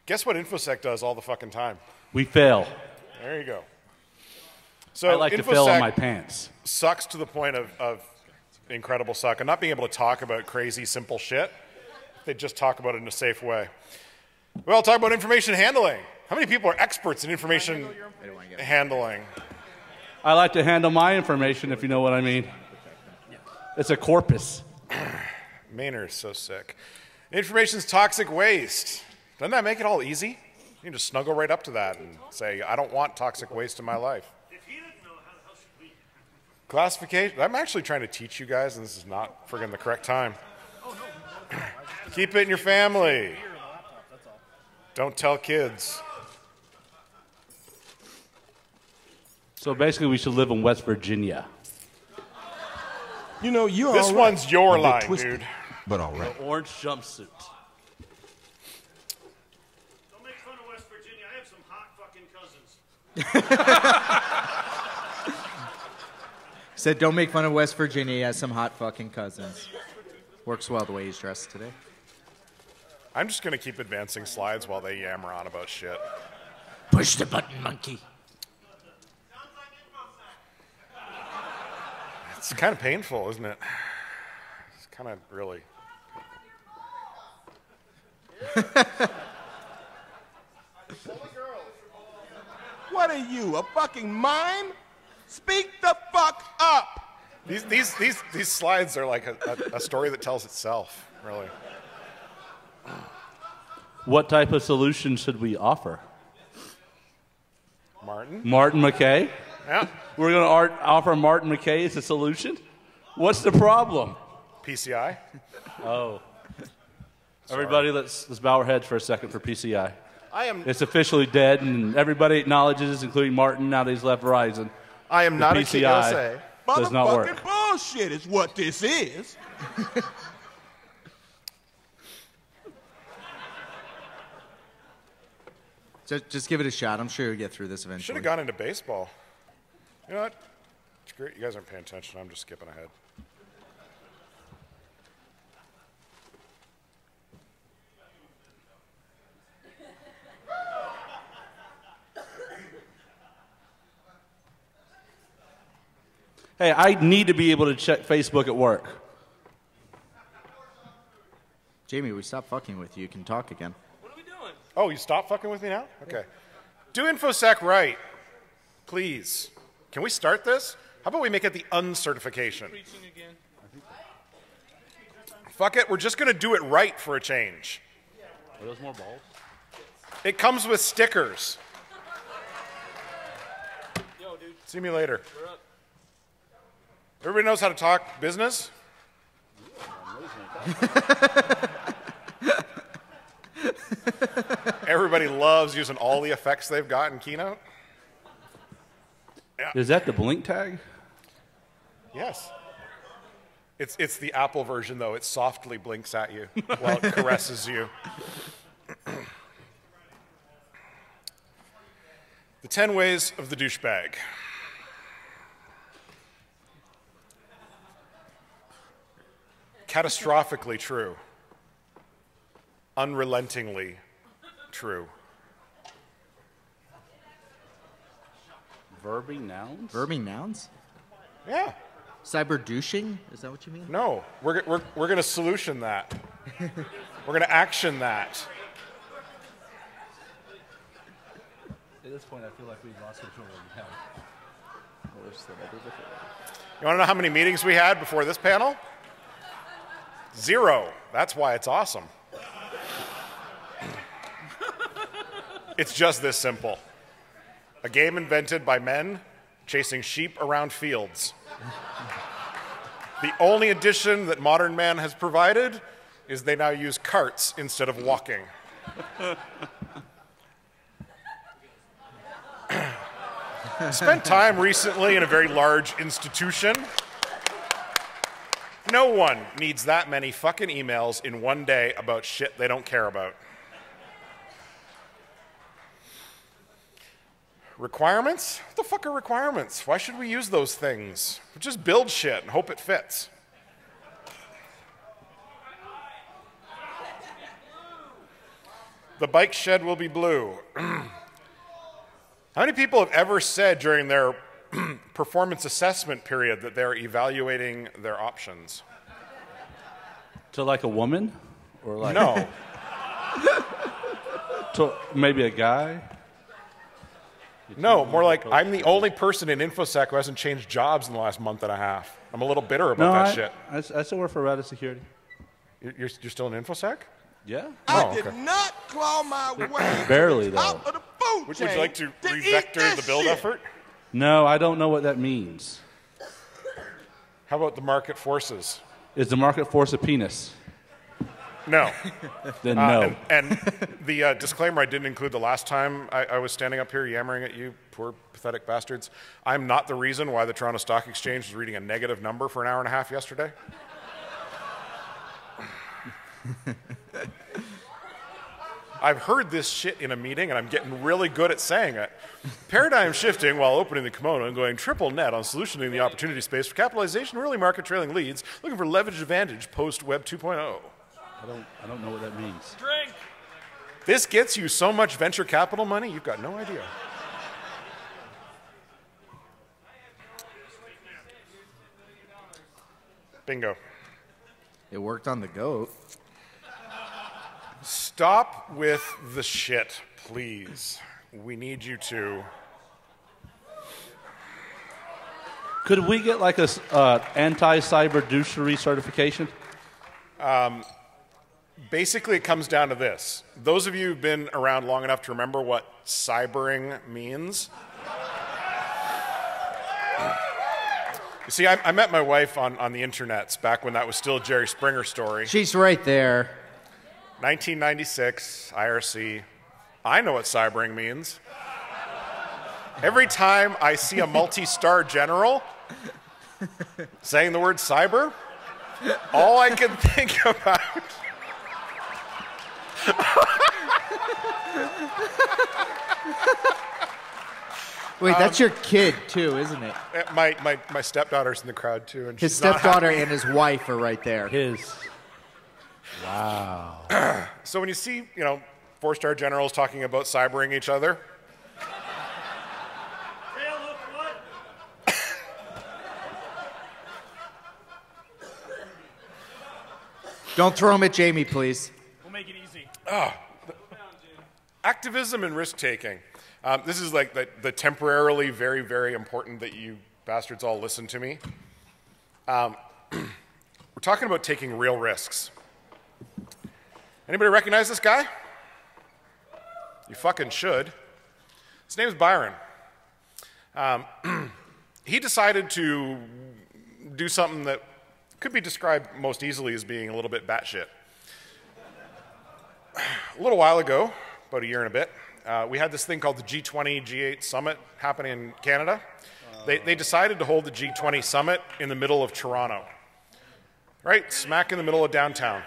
S4: Guess what InfoSec does all the fucking time?
S2: We fail.
S4: There you go. So
S2: I like to fail in my pants.
S4: Sucks to the point of incredible suck, and not being able to talk about crazy, simple shit. They just talk about it in a safe way. Well, talk about information handling. How many people are experts in information handling?
S2: I like to handle my information, if you know what I mean. It's a corpus.
S4: Maynard's so sick. Information's toxic waste. Doesn't that make it all easy? You can just snuggle right up to that and say, I don't want toxic waste in my life.
S8: If he didn't know, how the hell should we?
S4: Classification. I'm actually trying to teach you guys, and this is not friggin' the correct time. Keep it in your family. Don't tell kids.
S2: So basically, we should live in West Virginia.
S5: You know, you're
S4: This
S5: all right.
S4: one's your
S5: A bit
S4: line,
S5: twisted,
S4: dude.
S5: But all right.
S2: The orange jumpsuit.
S8: Don't make fun of West Virginia. I have some hot fucking cousins.
S9: Said, don't make fun of West Virginia. He has some hot fucking cousins. Works well the way he's dressed today.
S4: I'm just going to keep advancing slides while they yammer on about shit.
S9: Push the button, monkey.
S4: It's kind of painful, isn't it? It's kind of really.
S5: What are you, a fucking mime? Speak the fuck up!
S4: These slides are like a story that tells itself, really.
S2: What type of solution should we offer?
S4: Martin?
S2: Martin McKay?
S4: Yeah.
S2: We're going to offer Martin McKay as a solution? What's the problem?
S4: PCI?
S2: Oh. Everybody, let's bow our heads for a second for PCI.
S6: I am.
S2: It's officially dead, and everybody acknowledges, including Martin, now that he's left Verizon.
S6: I am not a
S2: PCI
S6: KSA.
S2: does not work.
S5: Motherfucking bullshit is what this is.
S9: Just give it a shot. I'm sure you'll get through this
S4: Should
S9: eventually.
S4: have gone into baseball. You know what? It's great. You guys aren't paying attention. I'm just skipping ahead.
S2: Hey, I need to be able to check Facebook at work.
S9: Jamie, we stopped fucking with you. You can talk again.
S4: Oh, you stop fucking with me now? Okay. Do InfoSec right. Please. Can we start this? How about we make it the uncertification? Fuck it. We're just going to do it right for a change.
S2: Are those more balls?
S4: It comes with stickers. See me later. Everybody knows how to talk business? Everybody loves using all the effects they've got in Keynote. Yeah.
S2: Is that the blink tag?
S4: Yes. It's the Apple version, though. It softly blinks at you while it caresses you. The 10 ways of the douchebag. Catastrophically true. Unrelentingly true.
S2: Verbing nouns?
S9: Verbing nouns?
S4: Yeah.
S9: Cyber douching? Is that what you mean?
S4: No, we're going to solution that. We're going to action that.
S2: At this point, I feel like we've lost control of the house.
S4: You want to know how many meetings we had before this panel? 0. That's why it's awesome. It's just this simple. A game invented by men chasing sheep around fields. The only addition that modern man has provided is they now use carts instead of walking. Spent time recently in a very large institution. No one needs that many fucking emails in one day about shit they don't care about. Requirements? What the fuck are requirements? Why should we use those things? We just build shit and hope it fits. The bike shed will be blue. How many people have ever said during their performance assessment period that they're evaluating their options?
S2: To like a woman? Or like
S4: No.
S2: To maybe a guy?
S4: No, more like I'm the only person in InfoSec who hasn't changed jobs in the last month and a half. I'm a little bitter about that shit.
S2: I still work for Rata Security.
S4: You're still in InfoSec?
S2: Yeah.
S4: Oh,
S5: I did not claw my way
S2: Barely,
S5: to the top
S2: though.
S5: of the food
S4: Would
S5: chain
S4: you like to
S5: eat
S4: re-vector
S5: this
S4: the build
S5: shit.
S4: effort?
S2: No, I don't know what that means.
S4: How about the market forces?
S2: Is the market force a penis?
S4: No.
S2: Then no.
S4: And the disclaimer I didn't include the last time I was standing up here yammering at you, poor pathetic bastards. I'm not the reason why the Toronto Stock Exchange was reading a negative number for an hour and a half yesterday. I've heard this shit in a meeting, and I'm getting really good at saying it. Paradigm shifting while opening the kimono and going triple net on solutioning the opportunity space for capitalization, early market trailing leads, looking for leverage advantage post-Web 2.0.
S2: I don't know what that means.
S3: Drink.
S4: This gets you so much venture capital money, you've got no idea. Bingo.
S9: It worked on the goat.
S4: Stop with the shit, please. We need you to.
S2: Could we get like a anti-cyber douchery certification?
S4: Basically, it comes down to this. Those of you who've been around long enough to remember what cybering means. You see, I met my wife on the internets back when that was still a Jerry Springer story.
S9: She's right there.
S4: 1996, IRC. I know what cybering means. Every time I see a multi-star general saying the word cyber, all I can think about...
S9: Wait, that's your kid, too, isn't it?
S4: My stepdaughter's in the crowd, too. And
S9: His
S4: she's not
S9: stepdaughter
S4: happy.
S9: and his wife are right there.
S2: Wow.
S4: So when you see, 4-star generals talking about cybering each other,
S9: Don't throw him at Jamie, please.
S3: We'll make it easy.
S4: activism and risk-taking. This is like the temporarily very, very important that you bastards all listen to me. We're talking about taking real risks. Anybody recognize this guy? You fucking should. His name's Byron. he decided to do something that could be described most easily as being a little bit batshit. A little while ago, about a year and a bit, we had this thing called the G20, G8 Summit happening in Canada. They decided to hold the G20 Summit in the middle of Toronto, right? Smack in the middle of downtown.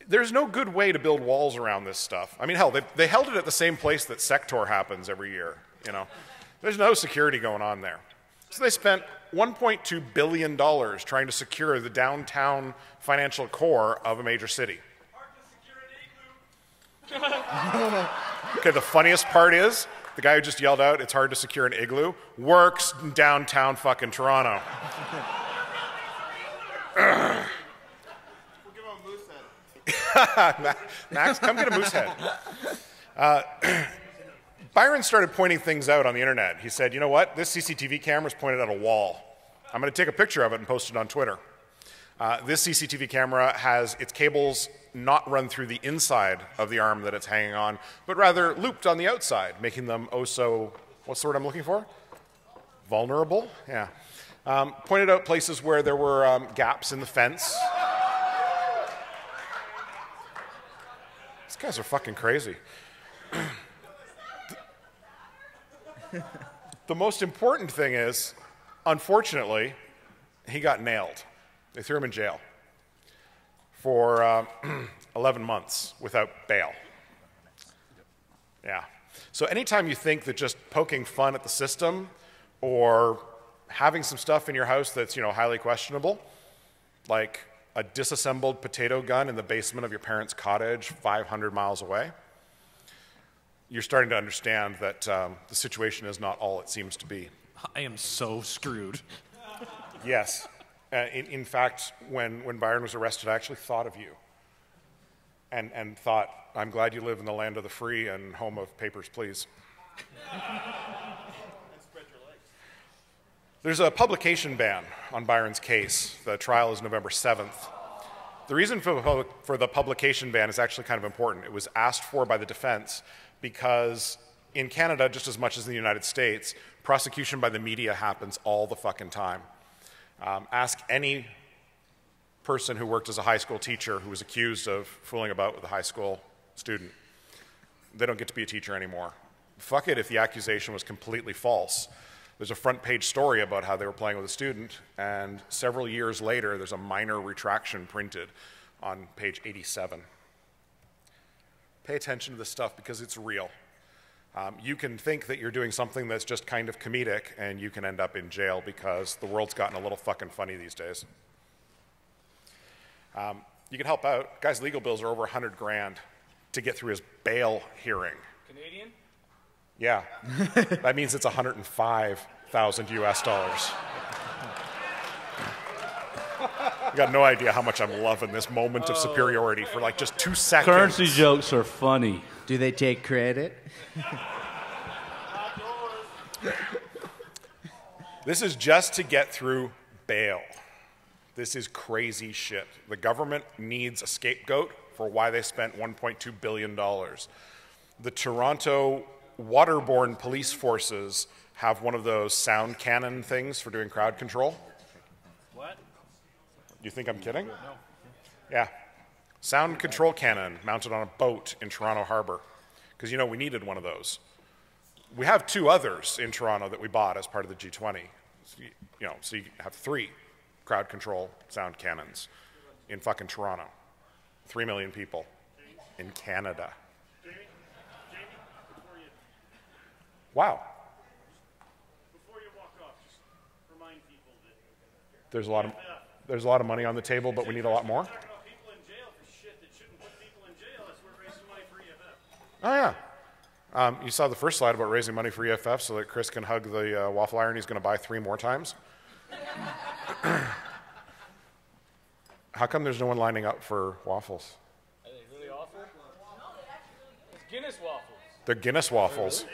S4: There's no good way to build walls around this stuff. I mean, hell, they held it at the same place that Sector happens every year, you know. There's no security going on there. So they spent $1.2 billion trying to secure the downtown financial core of a major city. Okay, the funniest part is, the guy who just yelled out, it's hard to secure an igloo, works in downtown fucking Toronto.
S13: We'll give him a moose head.
S4: Max, come get a moose head. Byron started pointing things out on the internet. He said, you know what? This CCTV camera is pointed at a wall. I'm going to take a picture of it and post it on Twitter. This CCTV camera has its cables not run through the inside of the arm that it's hanging on, but rather looped on the outside, making them oh so, what's the word I'm looking for? Vulnerable? Yeah. Pointed out places where there were gaps in the fence. These guys are fucking crazy. The most important thing is, unfortunately, he got nailed. They threw him in jail for 11 months without bail. Yeah. So anytime you think that just poking fun at the system or having some stuff in your house that's, you know, highly questionable, like a disassembled potato gun in the basement of your parents' cottage 500 miles away, you're starting to understand that the situation is not all it seems to be.
S3: I am so screwed.
S4: Yes. In fact, when Byron was arrested, I actually thought of you and thought, I'm glad you live in the land of the free and home of Papers, Please. There's a publication ban on Byron's case. The trial is November 7th. The reason for the publication ban is actually kind of important. It was asked for by the defense because in Canada, just as much as in the United States, prosecution by the media happens all the fucking time. Ask any person who worked as a high school teacher who was accused of fooling about with a high school student. They don't get to be a teacher anymore. Fuck it if the accusation was completely false. There's a front page story about how they were playing with a student, and several years later, there's a minor retraction printed on page 87. Pay attention to this stuff because it's real. You can think that you're doing something that's just kind of comedic, and you can end up in jail because the world's gotten a little fucking funny these days. You can help out. Guy's legal bills are over $100,000 to get through his bail hearing.
S12: Canadian?
S4: Yeah. That means it's 105,000 US dollars. You got no idea how much I'm loving this moment of superiority for like just 2 seconds.
S2: Currency jokes are funny.
S9: Do they take credit?
S4: This is just to get through bail. This is crazy shit. The government needs a scapegoat for why they spent $1.2 billion. The Toronto waterborne police forces have one of those sound cannon things for doing crowd control.
S12: What?
S4: You think I'm kidding?
S12: No.
S4: Yeah. Sound control cannon mounted on a boat in Toronto Harbor. Because, you know, we needed one of those. We have 2 others in Toronto that we bought as part of the G20. So you have 3 crowd control sound cannons in fucking Toronto. 3 million people in Canada. Wow.
S8: Before you walk off, just remind people that
S4: There's a lot of money on the table, but we need a lot more.
S8: talking about people in jail for shit that shouldn't put people in jail. That's where raising money for EFF.
S4: Oh, yeah. You saw the first slide about raising money for EFF so that Chris can hug the waffle iron he's going to buy 3 more times. How come there's no one lining up for waffles?
S12: Are they really awful? It's Guinness waffles.
S4: They're Guinness waffles.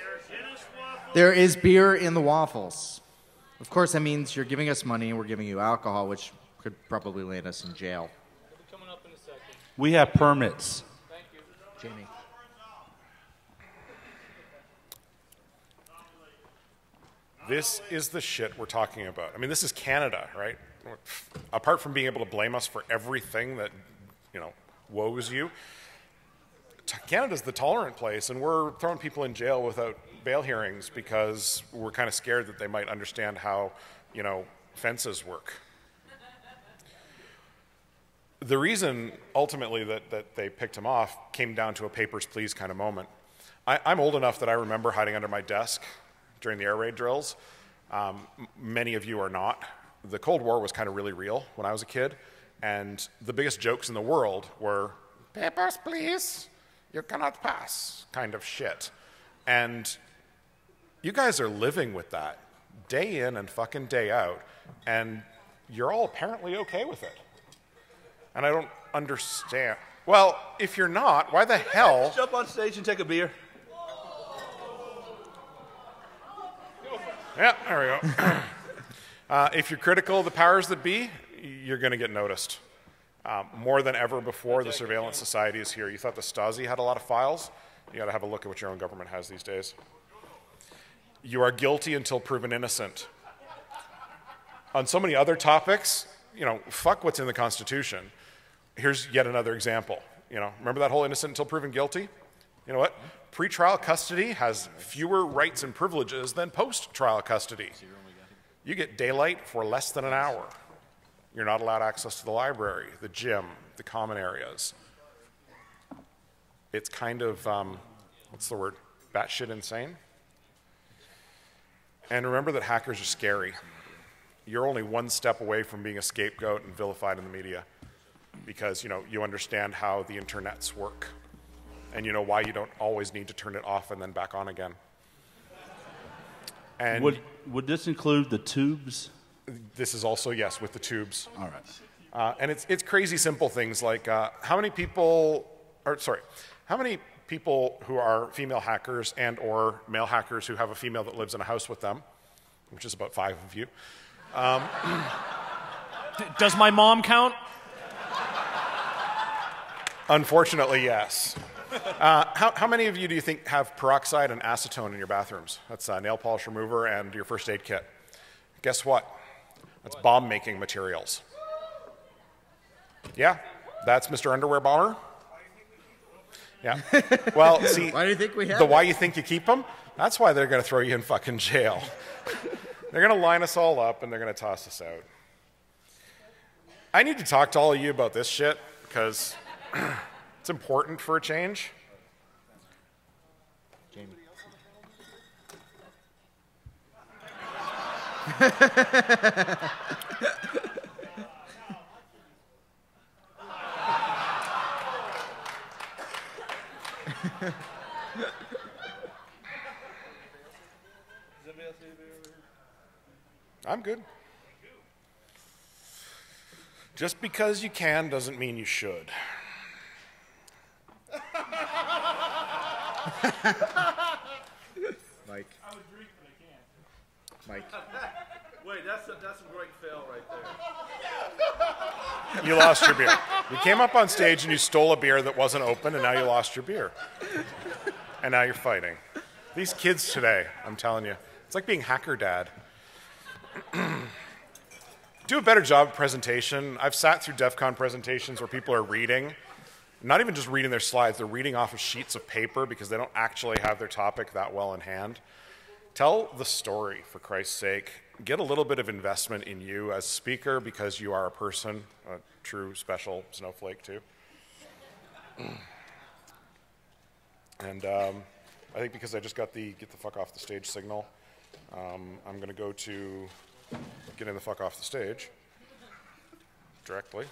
S9: There is beer in the waffles. Of course, that means you're giving us money and we're giving you alcohol, which could probably land us in jail.
S12: They'll be coming up in a second.
S2: We have permits.
S12: Thank you.
S9: Jamie.
S4: This is the shit we're talking about. I mean, this is Canada, right? Apart from being able to blame us for everything that, woes you, Canada's the tolerant place, and we're throwing people in jail without bail hearings because we're kind of scared that they might understand how, fences work. The reason, ultimately, that they picked him off came down to a papers, please kind of moment. I'm old enough that I remember hiding under my desk during the air raid drills. Many of you are not. The Cold War was kind of really real when I was a kid, and the biggest jokes in the world were, papers, please, you cannot pass, kind of shit. And you guys are living with that day in and fucking day out, and you're all apparently okay with it. And I don't understand. Well, if you're not, why the hell?
S2: Jump on stage and take a beer.
S4: Yeah, there we go. If you're critical of the powers that be, you're going to get noticed. More than ever before, the surveillance society is here. You thought the Stasi had a lot of files? You got to have a look at what your own government has these days. You are guilty until proven innocent. On so many other topics, fuck what's in the Constitution. Here's yet another example. Remember that whole innocent until proven guilty? You know what? Pre-trial custody has fewer rights and privileges than post-trial custody. You get daylight for less than an hour. You're not allowed access to the library, the gym, the common areas. It's kind of, what's the word? Batshit insane. And remember that hackers are scary. You're only one step away from being a scapegoat and vilified in the media because, you understand how the internets work and you know why you don't always need to turn it off and then back on again. And
S2: would this include the tubes?
S4: This is also, yes, with the tubes.
S2: All right.
S4: And it's crazy simple things like how many people who are female hackers and or male hackers who have a female that lives in a house with them, which is about 5 of you.
S3: Does my mom count?
S4: Unfortunately, yes. How many of you do you think have peroxide and acetone in your bathrooms? That's nail polish remover and your first aid kit. Guess what? That's bomb-making materials. Yeah, that's Mr. Underwear Bomber. Yeah. Well, see,
S9: why do you think we have
S4: why you think you keep them? That's why they're going to throw you in fucking jail. They're going to line us all up and they're going to toss us out. I need to talk to all of you about this shit because it's important for a change.
S9: Jamie.
S4: I'm good. Just because you can doesn't mean you should.
S9: Mike.
S12: I would drink, but I can't.
S9: Mike.
S2: Wait, that's a great fail right there.
S4: You lost your beer. You came up on stage and you stole a beer that wasn't open, and now you lost your beer. And now you're fighting. These kids today, I'm telling you, it's like being hacker dad. Do a better job of presentation. I've sat through DEFCON presentations where people are reading, not even just reading their slides, they're reading off of sheets of paper because they don't actually have their topic that well in hand. Tell the story, for Christ's sake. Get a little bit of investment in you as speaker because you are a person, a true special snowflake too. And I think because I just got the get the fuck off the stage signal, I'm going to go to getting the fuck off the stage directly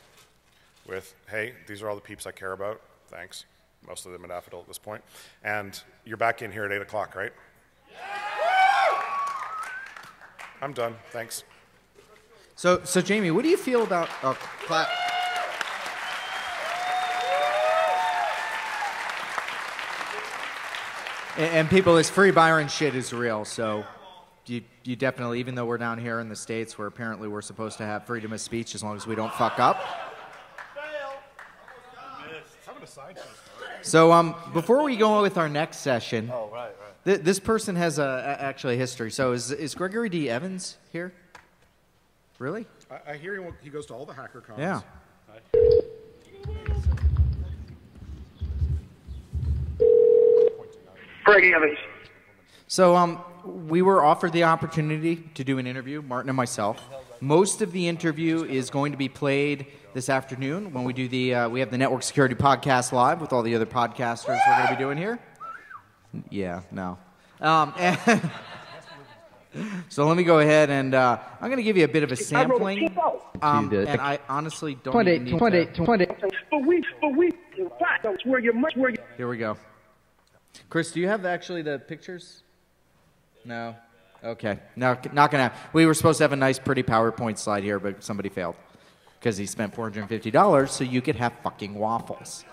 S4: with, hey, these are all the peeps I care about. Thanks. Most of them at Daffodil at this point. And you're back in here at 8 o'clock, right? I'm done. Thanks.
S9: So Jamie, what do you feel about and people, this free Byron shit is real. So you definitely, even though we're down here in the States where apparently we're supposed to have freedom of speech as long as we don't fuck up.
S4: Having a
S9: So before we go on with our next session, this person has actually a history. So is Gregory D. Evans here? Really?
S4: I hear he goes to all the hacker cons.
S9: Yeah.
S14: Greg Evans.
S9: So we were offered the opportunity to do an interview, Martin and myself. Most of the interview is going to be played this afternoon when we do we have the Network Security Podcast live with all the other podcasters we're going to be doing here. Yeah, no. So let me go ahead and I'm going to give you a bit of a sampling. And I honestly don't even need to. Here we go. Chris, do you have actually the pictures? No. Okay. No, not going to. We were supposed to have a nice, pretty PowerPoint slide here, but somebody failed because he spent $450 so you could have fucking waffles.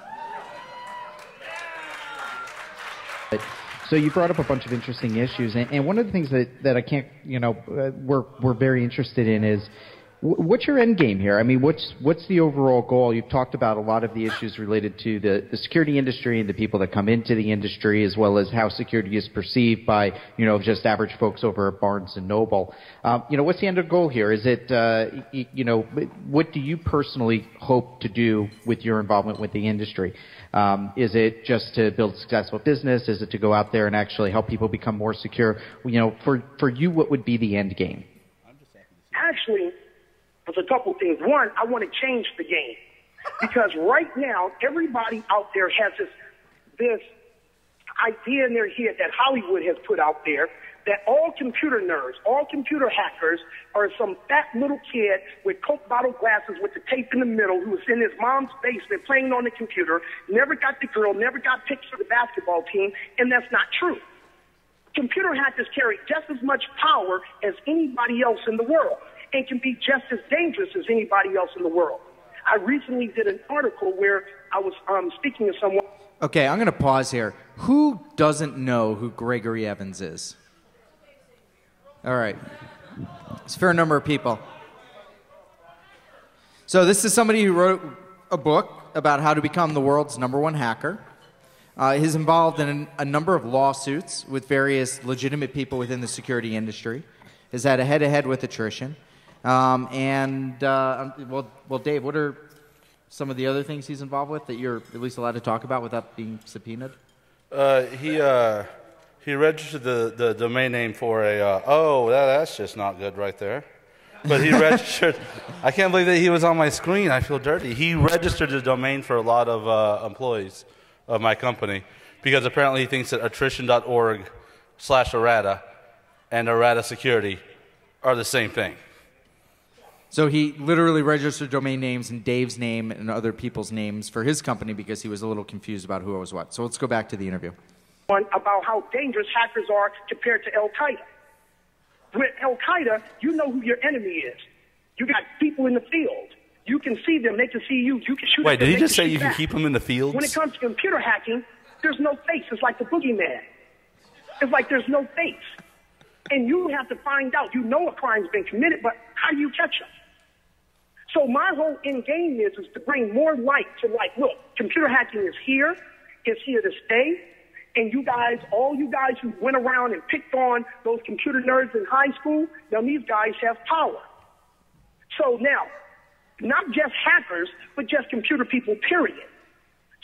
S15: So you brought up a bunch of interesting issues, and one of the things that I can't, we're very interested in is what's your end game here? I mean, what's the overall goal? You've talked about a lot of the issues related to the security industry and the people that come into the industry, as well as how security is perceived by, just average folks over at Barnes and Noble. What's the end goal here? Is it, what do you personally hope to do with your involvement with the industry? Is it just to build a successful business? Is it to go out there and actually help people become more secure? For you, what would be the end game?
S14: Actually, there's a couple things. One, I want to change the game because right now everybody out there has this idea in their head that Hollywood has put out there that all computer nerds, all computer hackers are some fat little kid with Coke bottle glasses with the tape in the middle who was in his mom's basement playing on the computer, never got the girl, never got picked for the basketball team, and that's not true. Computer hackers carry just as much power as anybody else in the world and can be just as dangerous as anybody else in the world. I recently did an article where I was speaking to someone.
S9: Okay, I'm going to pause here. Who doesn't know who Gregory Evans is? All right. It's a fair number of people. So this is somebody who wrote a book about how to become the world's #1 hacker. He's involved in a number of lawsuits with various legitimate people within the security industry. Has had a head-to-head with attrition. Well, Dave, what are some of the other things he's involved with that you're at least allowed to talk about without being subpoenaed?
S2: He registered the domain name for that's just not good right there. But he registered, I can't believe that he was on my screen. I feel dirty. He registered the domain for a lot of employees of my company because apparently he thinks that attrition.org/errata and errata security are the same thing.
S9: So he literally registered domain names and Dave's name and other people's names for his company because he was a little confused about who was what. So let's go back to the interview.
S14: About how dangerous hackers are compared to Al-Qaeda. With Al-Qaeda, you know who your enemy is. You got people in the field. You can see them. They can see you. You can shoot
S2: Wait,
S14: at them.
S2: did he just say you
S14: back.
S2: can keep them in the fields?
S14: When it comes to computer hacking, there's no face. It's like the boogeyman. It's like there's no face. And you have to find out. You know a crime's been committed, but how do you catch them? So my whole end game is to bring more light to look, computer hacking is here. It's here to stay. And you guys, all you guys who went around and picked on those computer nerds in high school, now these guys have power. So now, not just hackers, but just computer people, period.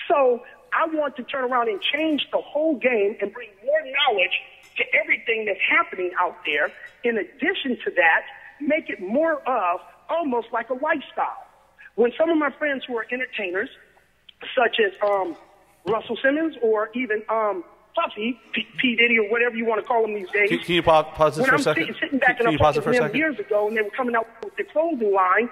S14: So I want to turn around and change the whole game and bring more knowledge to everything that's happening out there. In addition to that, make it more of almost like a lifestyle. When some of my friends who are entertainers, such as Russell Simmons or even Puffy, P. Diddy or whatever you want to call him these days.
S2: Can you pause this for a second?
S14: When I'm sitting back and I'm talking to them years ago and they were coming out with the clothing line.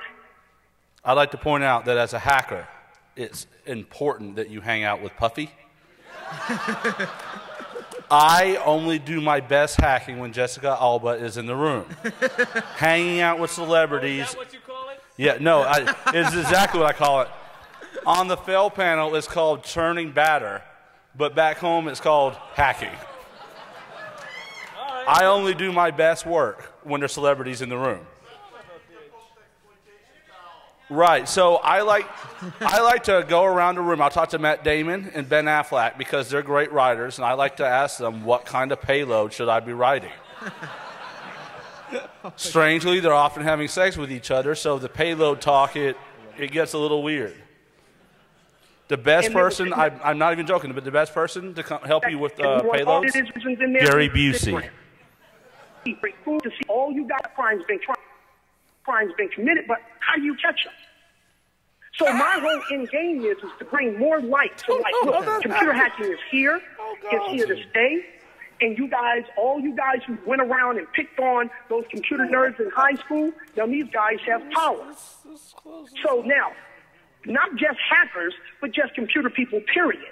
S2: I'd like to point out that as a hacker, it's important that you hang out with Puffy. I only do my best hacking when Jessica Alba is in the room. Hanging out with celebrities.
S8: Is that what you call it?
S2: Yeah, no, it's exactly what I call it. On the fail panel, it's called churning batter, but back home, it's called hacking. I only do my best work when there's celebrities in the room. Right. So I like to go around the room. I'll talk to Matt Damon and Ben Affleck because they're great writers, and I like to ask them what kind of payload should I be writing. Strangely, they're often having sex with each other, so the payload talk it gets a little weird. The best person, I'm not even joking, but the best person to help you with payloads, Gary Busey.
S14: To see all you got crimes been committed, but how do you catch them? So my whole end game is to bring more light to like, look, computer hacking is here, it's here to stay, and you guys, all you guys who went around and picked on those computer nerds in high school, now these guys have power. So now, not just hackers, but just computer people, period.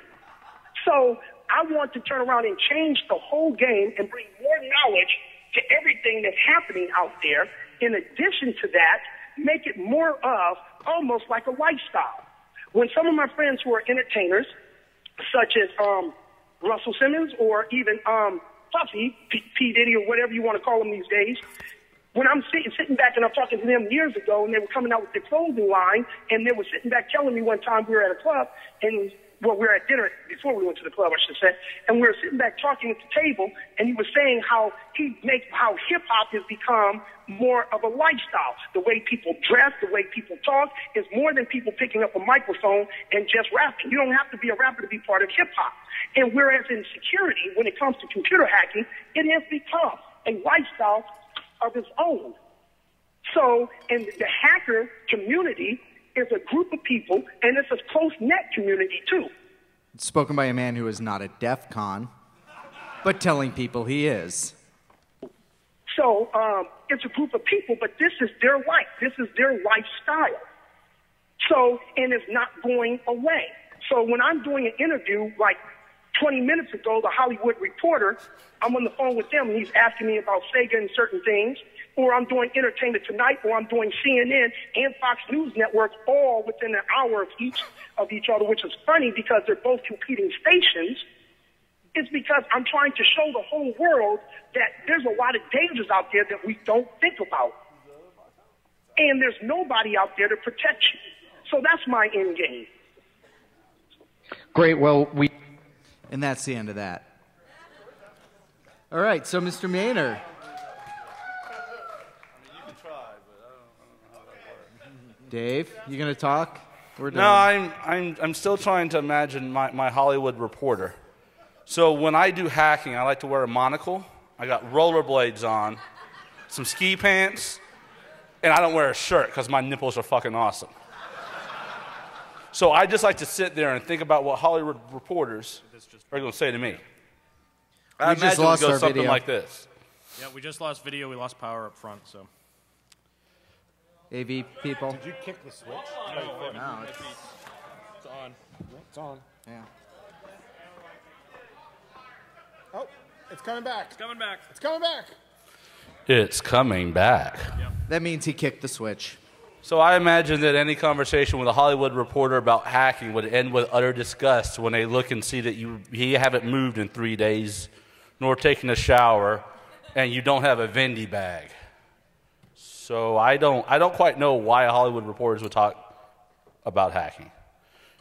S14: So I want to turn around and change the whole game and bring more knowledge to everything that's happening out there. In addition to that, make it more of almost like a lifestyle. When some of my friends who are entertainers, such as Russell Simmons or even Puffy, P. Diddy or whatever you want to call him these days, when I'm sitting back and I'm talking to them years ago and they were coming out with their clothing line and they were sitting back telling me one time we were at a club and, well, we were at dinner before we went to the club, I should say, and we were sitting back talking at the table and he was saying how hip-hop has become more of a lifestyle. The way people dress, the way people talk is more than people picking up a microphone and just rapping. You don't have to be a rapper to be part of hip-hop. And whereas in security, when it comes to computer hacking, it has become a lifestyle of its own. So, and the hacker community is a group of people, and it's a close-knit community, too.
S9: Spoken by a man who is not at DEFCON, but telling people he is.
S14: So, it's a group of people, but this is their life. This is their lifestyle. So, and it's not going away. So when I'm doing an interview, like 20 minutes ago, the Hollywood Reporter, I'm on the phone with them, and he's asking me about Sega and certain things, or I'm doing Entertainment Tonight, or I'm doing CNN and Fox News Network, all within an hour of each other, which is funny because they're both competing stations. It's because I'm trying to show the whole world that there's a lot of dangers out there that we don't think about. And there's nobody out there to protect you. So that's my end game.
S15: Great. Well,
S9: And that's the end of that. All right, so Mr. Maynard. Dave, you going to talk? We're done.
S2: No, I'm still trying to imagine my Hollywood Reporter. So when I do hacking, I like to wear a monocle. I got rollerblades on, some ski pants, and I don't wear a shirt because my nipples are fucking awesome. So I just like to sit there and think about what Hollywood reporters are going to say to me. I imagine it goes something like this.
S11: Yeah, we just lost video. We lost power up front, so.
S9: AV people.
S4: Did you kick the switch?
S11: No, it's on.
S4: It's on.
S9: Yeah.
S13: Oh, it's coming back.
S11: It's coming back.
S13: It's coming back.
S2: It's coming back.
S11: Yep.
S9: That means he kicked the switch.
S2: So I imagine that any conversation with a Hollywood reporter about hacking would end with utter disgust when they look and see that you haven't moved in 3 days, nor taken a shower, and you don't have a Vendy bag. So I don't quite know why Hollywood reporters would talk about hacking.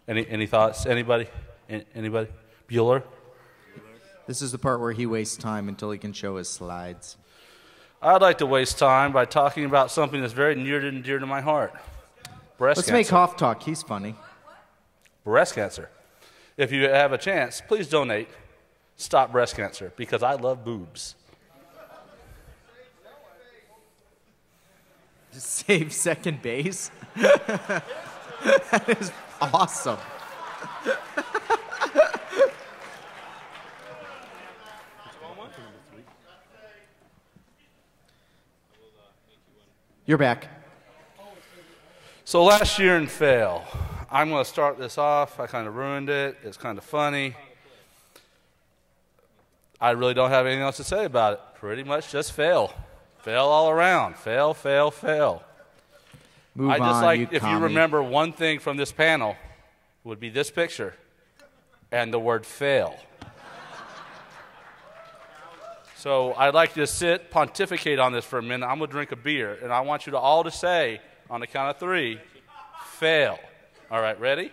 S2: Any thoughts? Anybody? Anybody? Bueller?
S9: This is the part where he wastes time until he can show his slides.
S2: I'd like to waste time by talking about something that's very near and dear to my heart. Breast cancer.
S9: Let's make Hoff talk. He's funny.
S2: Breast cancer. If you have a chance, please donate. Stop breast cancer, because I love boobs.
S9: Just save second base? That is awesome. You're back.
S2: So last year in Fail, I'm going to start this off. I kind of ruined it. It's kind of funny. I really don't have anything else to say about it. Pretty much just fail. Fail all around. Fail, fail, fail.
S9: Move
S2: I just
S9: on,
S2: like,
S9: you
S2: if
S9: commie.
S2: you remember one thing from this panel, it would be this picture and the word fail. So I'd like you to sit, pontificate on this for a minute. I'm going to drink a beer, and I want you to all to say, on the count of 3, fail. All right, ready?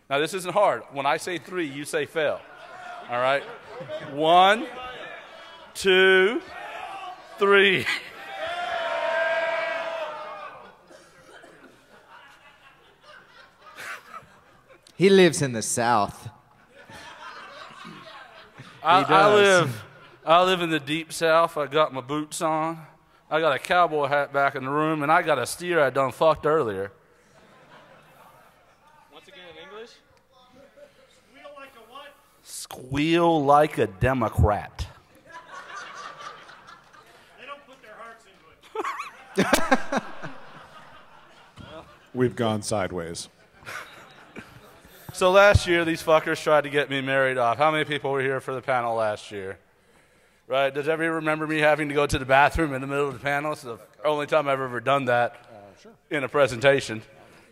S2: Now, this isn't hard. When I say 3, you say fail. All right? 1, 2, 3.
S9: He lives in the South.
S2: I live in the deep South. I got my boots on. I got a cowboy hat back in the room, and I got a steer I done fucked earlier.
S11: Once again in English?
S8: Squeal like a what?
S2: Squeal like a Democrat.
S8: They don't put their hearts into it.
S4: We've gone sideways.
S2: So last year, these fuckers tried to get me married off. How many people were here for the panel last year? Right? Does everybody remember me having to go to the bathroom in the middle of the panel? It's the only time I've ever done that in a presentation.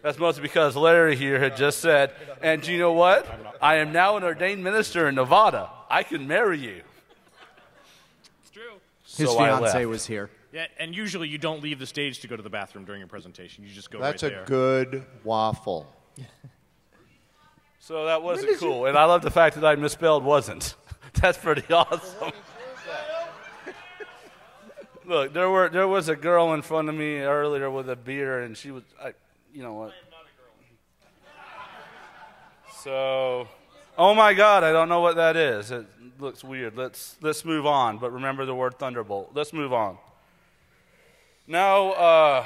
S2: That's mostly because Larry here had just said, and do you know what? I am now an ordained minister in Nevada. I can marry you.
S11: It's true.
S9: His fiancée was here.
S11: Yeah, and usually you don't leave the stage to go to the bathroom during your presentation. You just go
S16: That's
S11: right there.
S16: a good waffle.
S2: So that wasn't cool. And I love the fact that I misspelled wasn't. That's pretty awesome. Look, there was a girl in front of me earlier with a beer, and she was, you know what? So, oh my God, I don't know what that is. It looks weird. Let's move on. But remember the word thunderbolt. Let's move on. Now,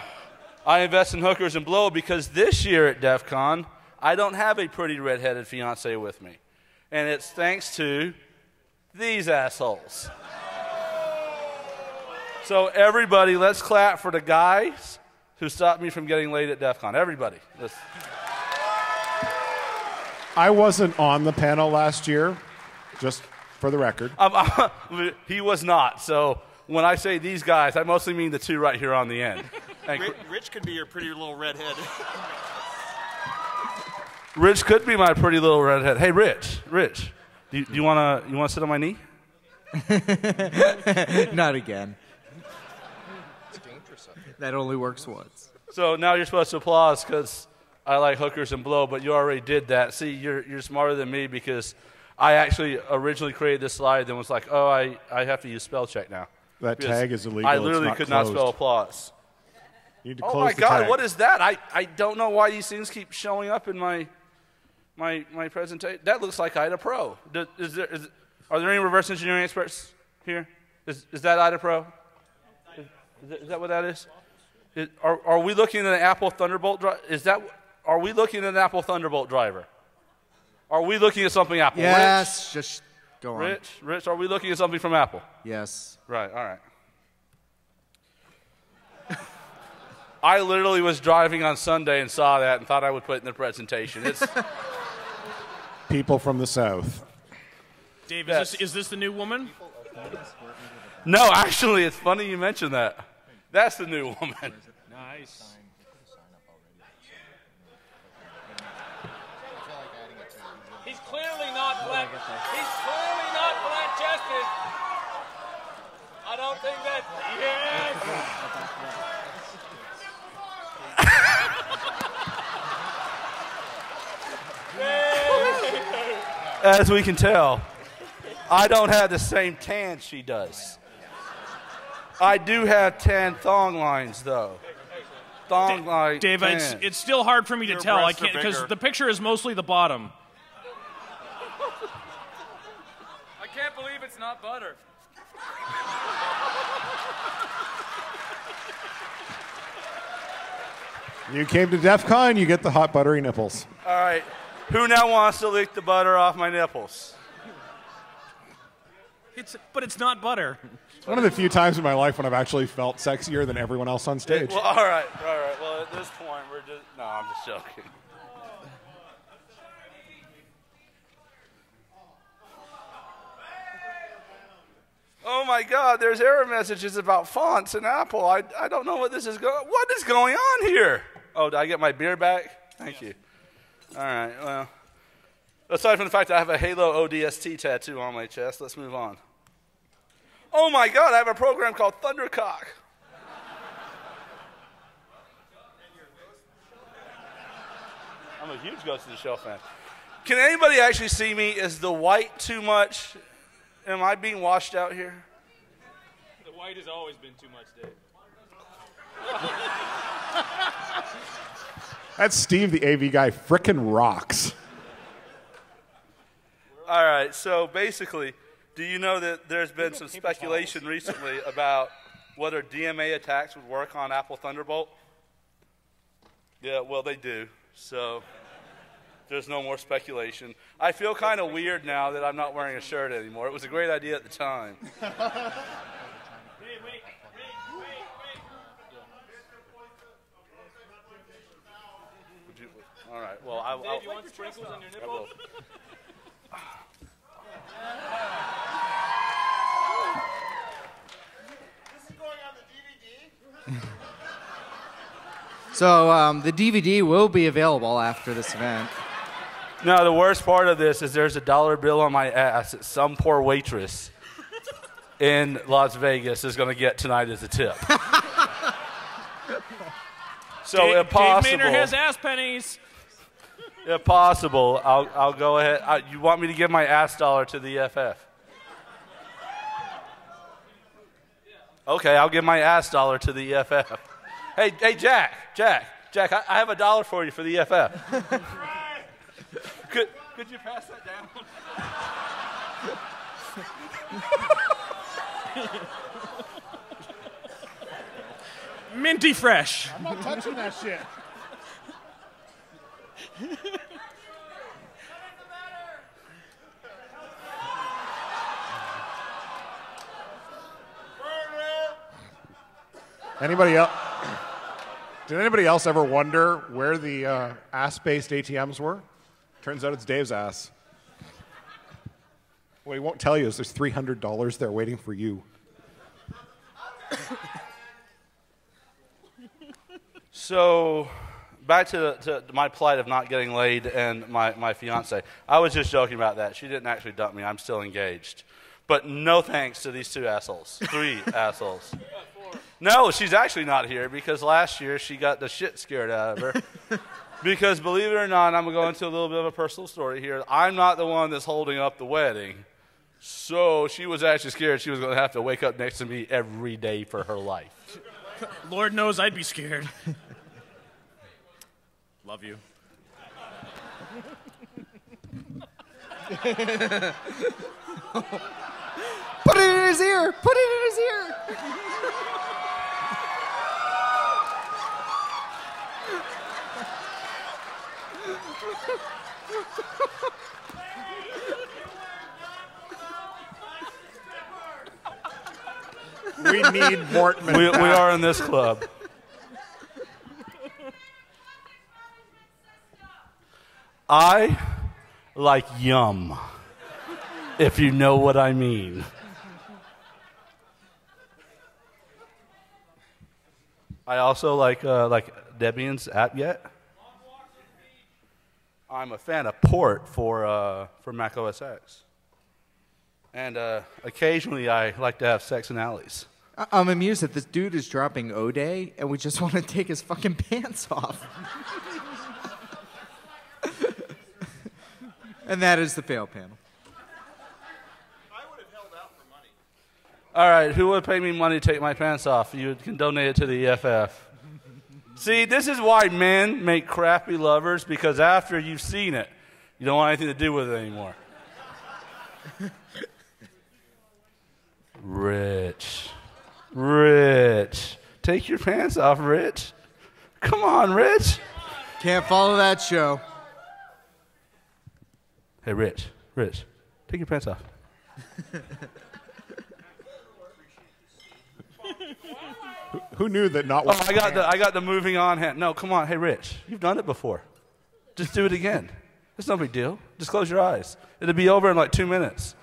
S2: I invest in hookers and blow because this year at DEFCON, I don't have a pretty redheaded fiance with me, and it's thanks to these assholes. So everybody, let's clap for the guys who stopped me from getting laid at DEF CON. Everybody.
S4: I wasn't on the panel last year, just for the record.
S2: He was not. So when I say these guys, I mostly mean the two right here on the end.
S11: Rich could be your pretty little redhead.
S2: Rich could be my pretty little redhead. Hey, Rich, do you want to sit on my knee?
S9: Not again. That only works once.
S2: So now you're supposed to applaud because I like hookers and blow, but you already did that. See, you're smarter than me because I actually originally created this slide and was like, oh, I have to use spell check now.
S4: That
S2: because
S4: tag is illegal.
S2: I literally could not spell applause.
S4: You need to
S2: oh
S4: close
S2: my
S4: the
S2: God,
S4: tag.
S2: what is that? I don't know why these things keep showing up in my presentation. That looks like IDA Pro. Are there any reverse engineering experts here? Is that IDA Pro? Is that what that is? Are we looking at an Apple Thunderbolt driver? Are we looking at an Apple Thunderbolt driver? Are we looking at something Apple?
S9: Yes, just go on.
S2: Rich, are we looking at something from Apple?
S9: Yes.
S2: Right, all right. I literally was driving on Sunday and saw that and thought I would put it in the presentation. It's
S4: people from the South.
S11: Dave,
S2: Yes.
S11: is this the new woman?
S2: No, actually, it's funny you mentioned that. That's the new woman.
S11: Nice.
S12: He's clearly not flat. He's clearly not flat-chested. I don't think that. Yes.
S2: As we can tell, I don't have the same tan she does. I do have tan thong lines, though. Thong line.
S11: Dave,
S2: tan.
S11: it's still hard for me to
S3: Your
S11: tell. I
S3: breasts are
S11: can't because
S3: bigger.
S11: the picture is mostly the bottom.
S12: I can't believe it's not butter.
S4: You came to DEF CON, you get the hot buttery nipples.
S2: All right. Who now wants to lick the butter off my nipples?
S11: But it's not butter.
S4: It's one of the few times in my life when I've actually felt sexier than everyone else on stage.
S2: Well, all right. Well, at this point, we're just... No, I'm just joking. Oh, my God. There's error messages about fonts in Apple. I don't know what this is going... What is going on here? Oh, did I get my beer back? Thank you. All right, well... Aside from the fact that I have a Halo ODST tattoo on my chest, let's move on. Oh, my God. I have a program called Thundercock. I'm a huge Ghost in the Shell fan. Can anybody actually see me? Is the white too much? Am I being washed out here?
S12: The white has always been too much, Dave.
S13: That's Steve, the AV guy, frickin' rocks.
S2: All right, so basically, do you know that there's been some speculation recently about whether DMA attacks would work on Apple Thunderbolt? Yeah, well, they do, so there's no more speculation. I feel kind of weird now that I'm not wearing a shirt anymore. It was a great idea at the time. All right, well,
S12: Dave, you want sprinkles on your nipple?
S9: So the DVD will be available after this event.
S2: No, the worst part of this is there's a dollar bill on my ass that some poor waitress in Las Vegas is going to get tonight as a tip. So if possible,
S12: Dave Maynard has ass pennies.
S2: If possible, I'll go ahead. You want me to give my ass dollar to the EFF? Okay, I'll give my ass dollar to the EFF. Hey, Jack, I have $1 for you for the EFF. Could you pass that down?
S12: Minty fresh.
S13: I'm not touching that shit. Anybody else? Did anybody else ever wonder where the ass-based ATMs were? Turns out it's Dave's ass. What he won't tell you is there's $300 there waiting for you.
S2: So, back to my plight of not getting laid and my fiance. I was just joking about that. She didn't actually dump me. I'm still engaged. But no thanks to these 2 assholes. 3 assholes. No, she's actually not here because last year she got the shit scared out of her. Because believe it or not, I'm going to go into a little bit of a personal story here. I'm not the one that's holding up the wedding. So she was actually scared she was going to have to wake up next to me every day for her life.
S12: Lord knows I'd be scared. Love you.
S9: Put it in his ear! Put it in his ear!
S13: We need Mortman.
S2: We are in this club. I like yum, if you know what I mean. I also like Debian's app yet. I'm a fan of Port for Mac OS X. And occasionally I like to have sex in alleys.
S9: I'm amused that this dude is dropping O-Day, and we just want to take his fucking pants off. And that is the fail panel.
S2: All right, who would pay me money to take my pants off? You can donate it to the EFF. See, this is why men make crappy lovers, because after you've seen it, you don't want anything to do with it anymore. Rich. Take your pants off, Rich. Come on, Rich.
S9: Can't follow that show.
S2: Hey, Rich, take your pants off.
S13: Who knew that not?
S2: Oh, I got the moving on hand. No, come on, hey, Rich, you've done it before. Just do it again. It's no big deal. Just close your eyes. It'll be over in like 2 minutes.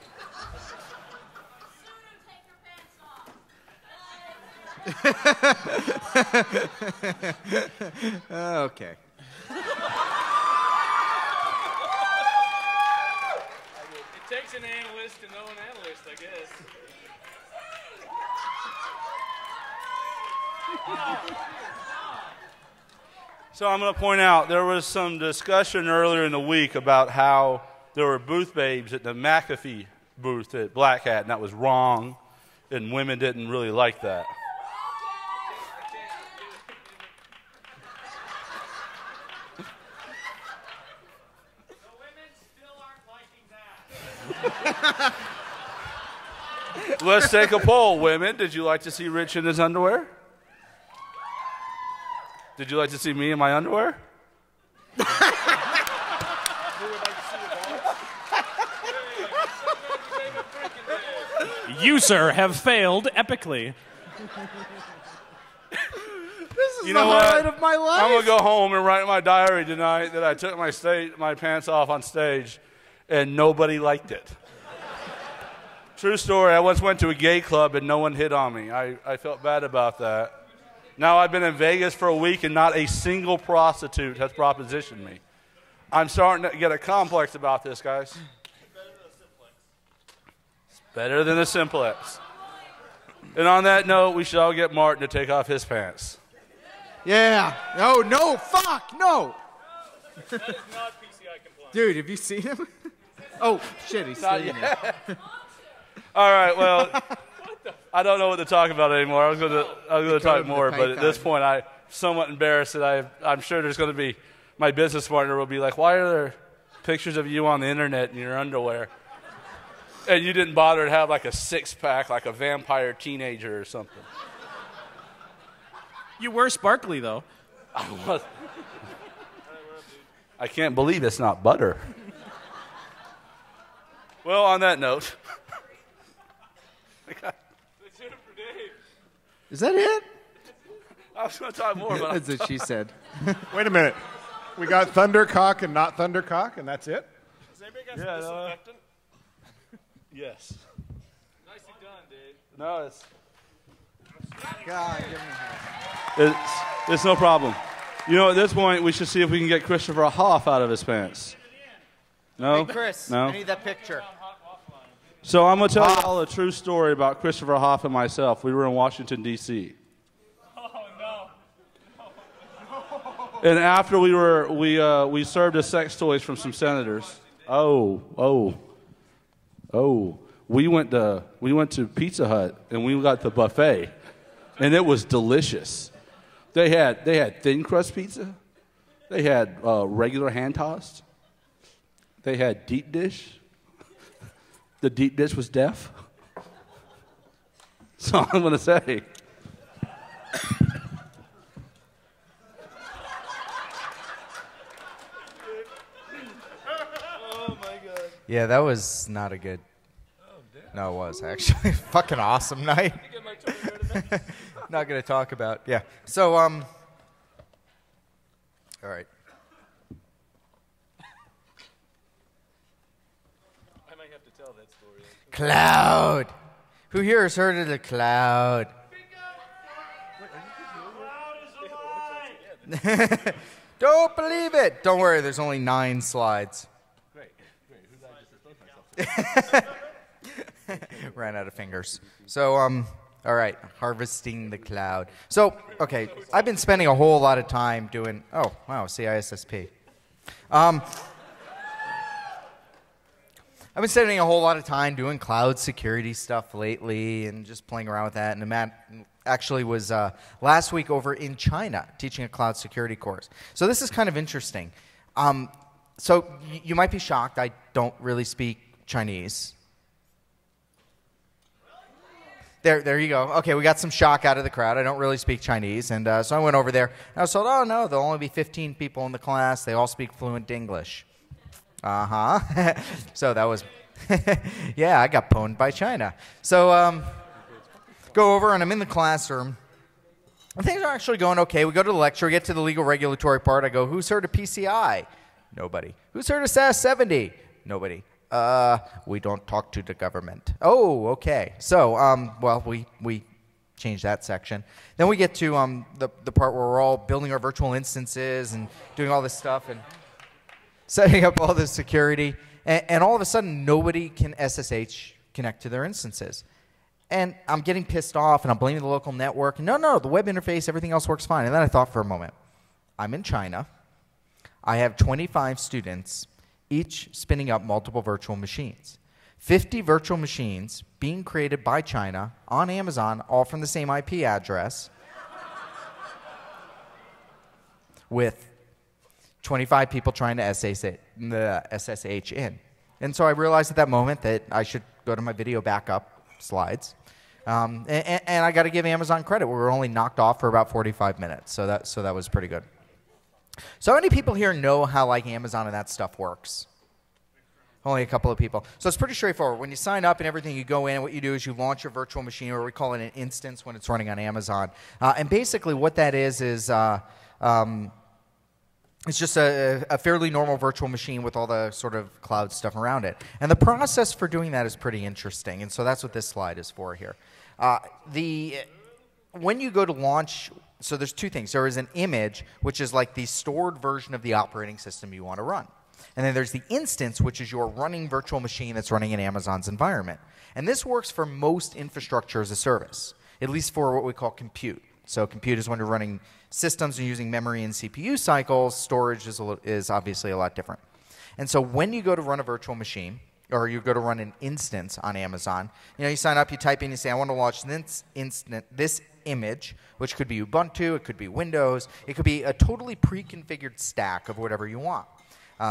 S9: Okay.
S12: It takes an analyst to know an analyst, I guess.
S2: So I'm going to point out there was some discussion earlier in the week about how there were booth babes at the McAfee booth at Black Hat, and that was wrong, and women didn't really like that. Let's take a poll. Women, did you like to see Rich in his underwear? Did you like to see me in my underwear?
S11: You, sir, have failed epically.
S9: This is
S2: You
S9: the
S2: know what?
S9: highlight of my life.
S2: I'm going to go home and write in my diary tonight that I took my pants off on stage and nobody liked it. True story. I once went to a gay club and no one hit on me. I felt bad about that. Now I've been in Vegas for a week and not a single prostitute has propositioned me. I'm starting to get a complex about this, guys. It's better than a simplex. And on that note, we should all get Martin to take off his pants.
S9: Yeah. Oh, no. Fuck. No. Dude, have you seen him? Oh, shit. He's
S2: Not
S9: still in
S2: yet.
S9: there.
S2: All right, well, I don't know what to talk about anymore. I was going to talk more, but at this point, I'm somewhat embarrassed that I'm sure there's going to be, my business partner will be like, why are there pictures of you on the internet in your underwear? And you didn't bother to have like a six-pack like a vampire teenager or something.
S11: You were sparkly, though.
S2: I can't believe it's not butter. Well, on that note.
S9: Is that it?
S2: I was going to talk more, but
S9: That's what she said.
S13: Wait a minute. We got Thundercock and not Thundercock, and that's it?
S8: Has anybody got some disinfectant?
S2: Yes.
S8: Nicely done, Dave.
S2: No, it's...
S9: God, give me
S2: It's no problem. You know, at this point, we should see if we can get Christopher Hoff out of his pants. No?
S9: Hey, Chris,
S2: No?
S9: I need that picture.
S2: So I'm going to tell you all a true story about Christopher Hoff and myself. We were in Washington, D.C.
S8: Oh, no.
S2: And after we served as sex toys from some senators. We went to Pizza Hut and we got the buffet, and it was delicious. They had thin crust pizza, they had regular hand tossed, they had deep dish. The deep dish was deaf. That's all I'm going to say.
S1: Yeah, that was not a good. No, it was actually fucking awesome night. Not gonna talk about. Yeah. So all right.
S8: I might have to tell that story.
S1: Cloud. Who here has heard of the cloud? Don't believe it. Don't worry. There's only 9 slides. Ran out of fingers. So, all right, harvesting the cloud. So, okay, I've been spending a whole lot of time doing, oh, wow, CISSP. I've been spending a whole lot of time doing cloud security stuff lately and just playing around with that. And Matt actually was last week over in China teaching a cloud security course. So this is kind of interesting. So you might be shocked. I don't really speak Chinese. There you go. Okay, we got some shock out of the crowd. I don't really speak Chinese. And so I went over there. And I was told, oh, no, there'll only be 15 people in the class. They all speak fluent English. Uh-huh. So that was, yeah, I got pwned by China. So go over, and I'm in the classroom. And things are actually going okay. We go to the lecture. We get to the legal regulatory part. I go, who's heard of PCI? Nobody. Who's heard of SAS 70? Nobody. We don't talk to the government. Oh, okay. So, well, we changed that section. Then we get to the part where we're all building our virtual instances and doing all this stuff and setting up all this security. And all of a sudden, nobody can SSH connect to their instances. And I'm getting pissed off, and I'm blaming the local network. No, the web interface, everything else works fine. And then I thought for a moment,
S9: I'm in China. I have 25 students, each spinning up multiple virtual machines. 50 virtual machines being created by China on Amazon, all from the same IP address, with 25 people trying to SSH in. And so I realized at that moment that I should go to my video backup slides. And I got to give Amazon credit. We were only knocked off for about 45 minutes, so that was pretty good. So how many people here know how like Amazon and that stuff works? Only a couple of people. So it's pretty straightforward. When you sign up and everything, you go in, and what you do is you launch your virtual machine, or we call it an instance when it's running on Amazon. And basically what that is it's just a fairly normal virtual machine with all the sort of cloud stuff around it. And the process for doing that is pretty interesting, and so that's what this slide is for here. When you go to launch, so there's two things. There is an image, which is like the stored version of the operating system you want to run. And then there's the instance, which is your running virtual machine that's running in Amazon's environment. And this works for most infrastructure as a service, at least for what we call compute. So compute is when you're running systems and using memory and CPU cycles. Storage is obviously a lot different. And so when you go to run a virtual machine, or you go to run an instance on Amazon, you sign up, you type in, you say, I want to launch this image, which could be Ubuntu, it could be Windows, it could be a totally pre-configured stack of whatever you want.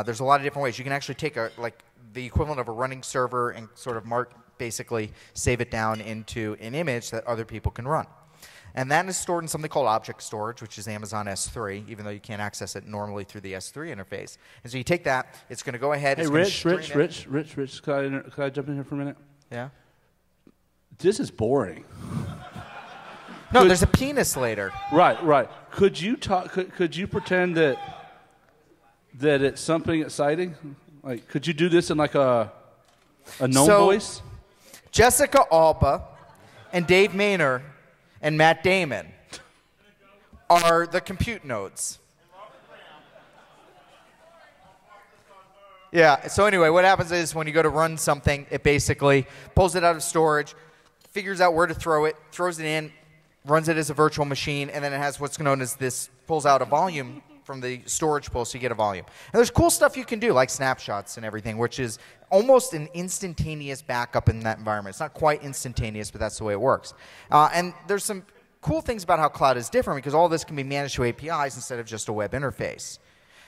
S9: There's a lot of different ways. You can actually take the equivalent of a running server and sort of basically save it down into an image that other people can run. And that is stored in something called object storage, which is Amazon S3, even though you can't access it normally through the S3 interface. And so you take that, it's going to go ahead.
S2: Hey, Rich, could I jump in here for a minute?
S9: Yeah?
S2: This is boring.
S9: No, there's a penis later.
S2: Right. Could you pretend that it's something exciting? Like, could you do this in like a gnome voice?
S9: Jessica Alba and Dave Maynard and Matt Damon are the compute nodes. Yeah, so anyway, what happens is when you go to run something, it basically pulls it out of storage, figures out where to throw it, throws it in, runs it as a virtual machine, and then it has what's known as this, pulls out a volume from the storage pool, so you get a volume. And there's cool stuff you can do, like snapshots and everything, which is almost an instantaneous backup in that environment. It's not quite instantaneous, but that's the way it works. And there's some cool things about how cloud is different, because all this can be managed through APIs instead of just a web interface.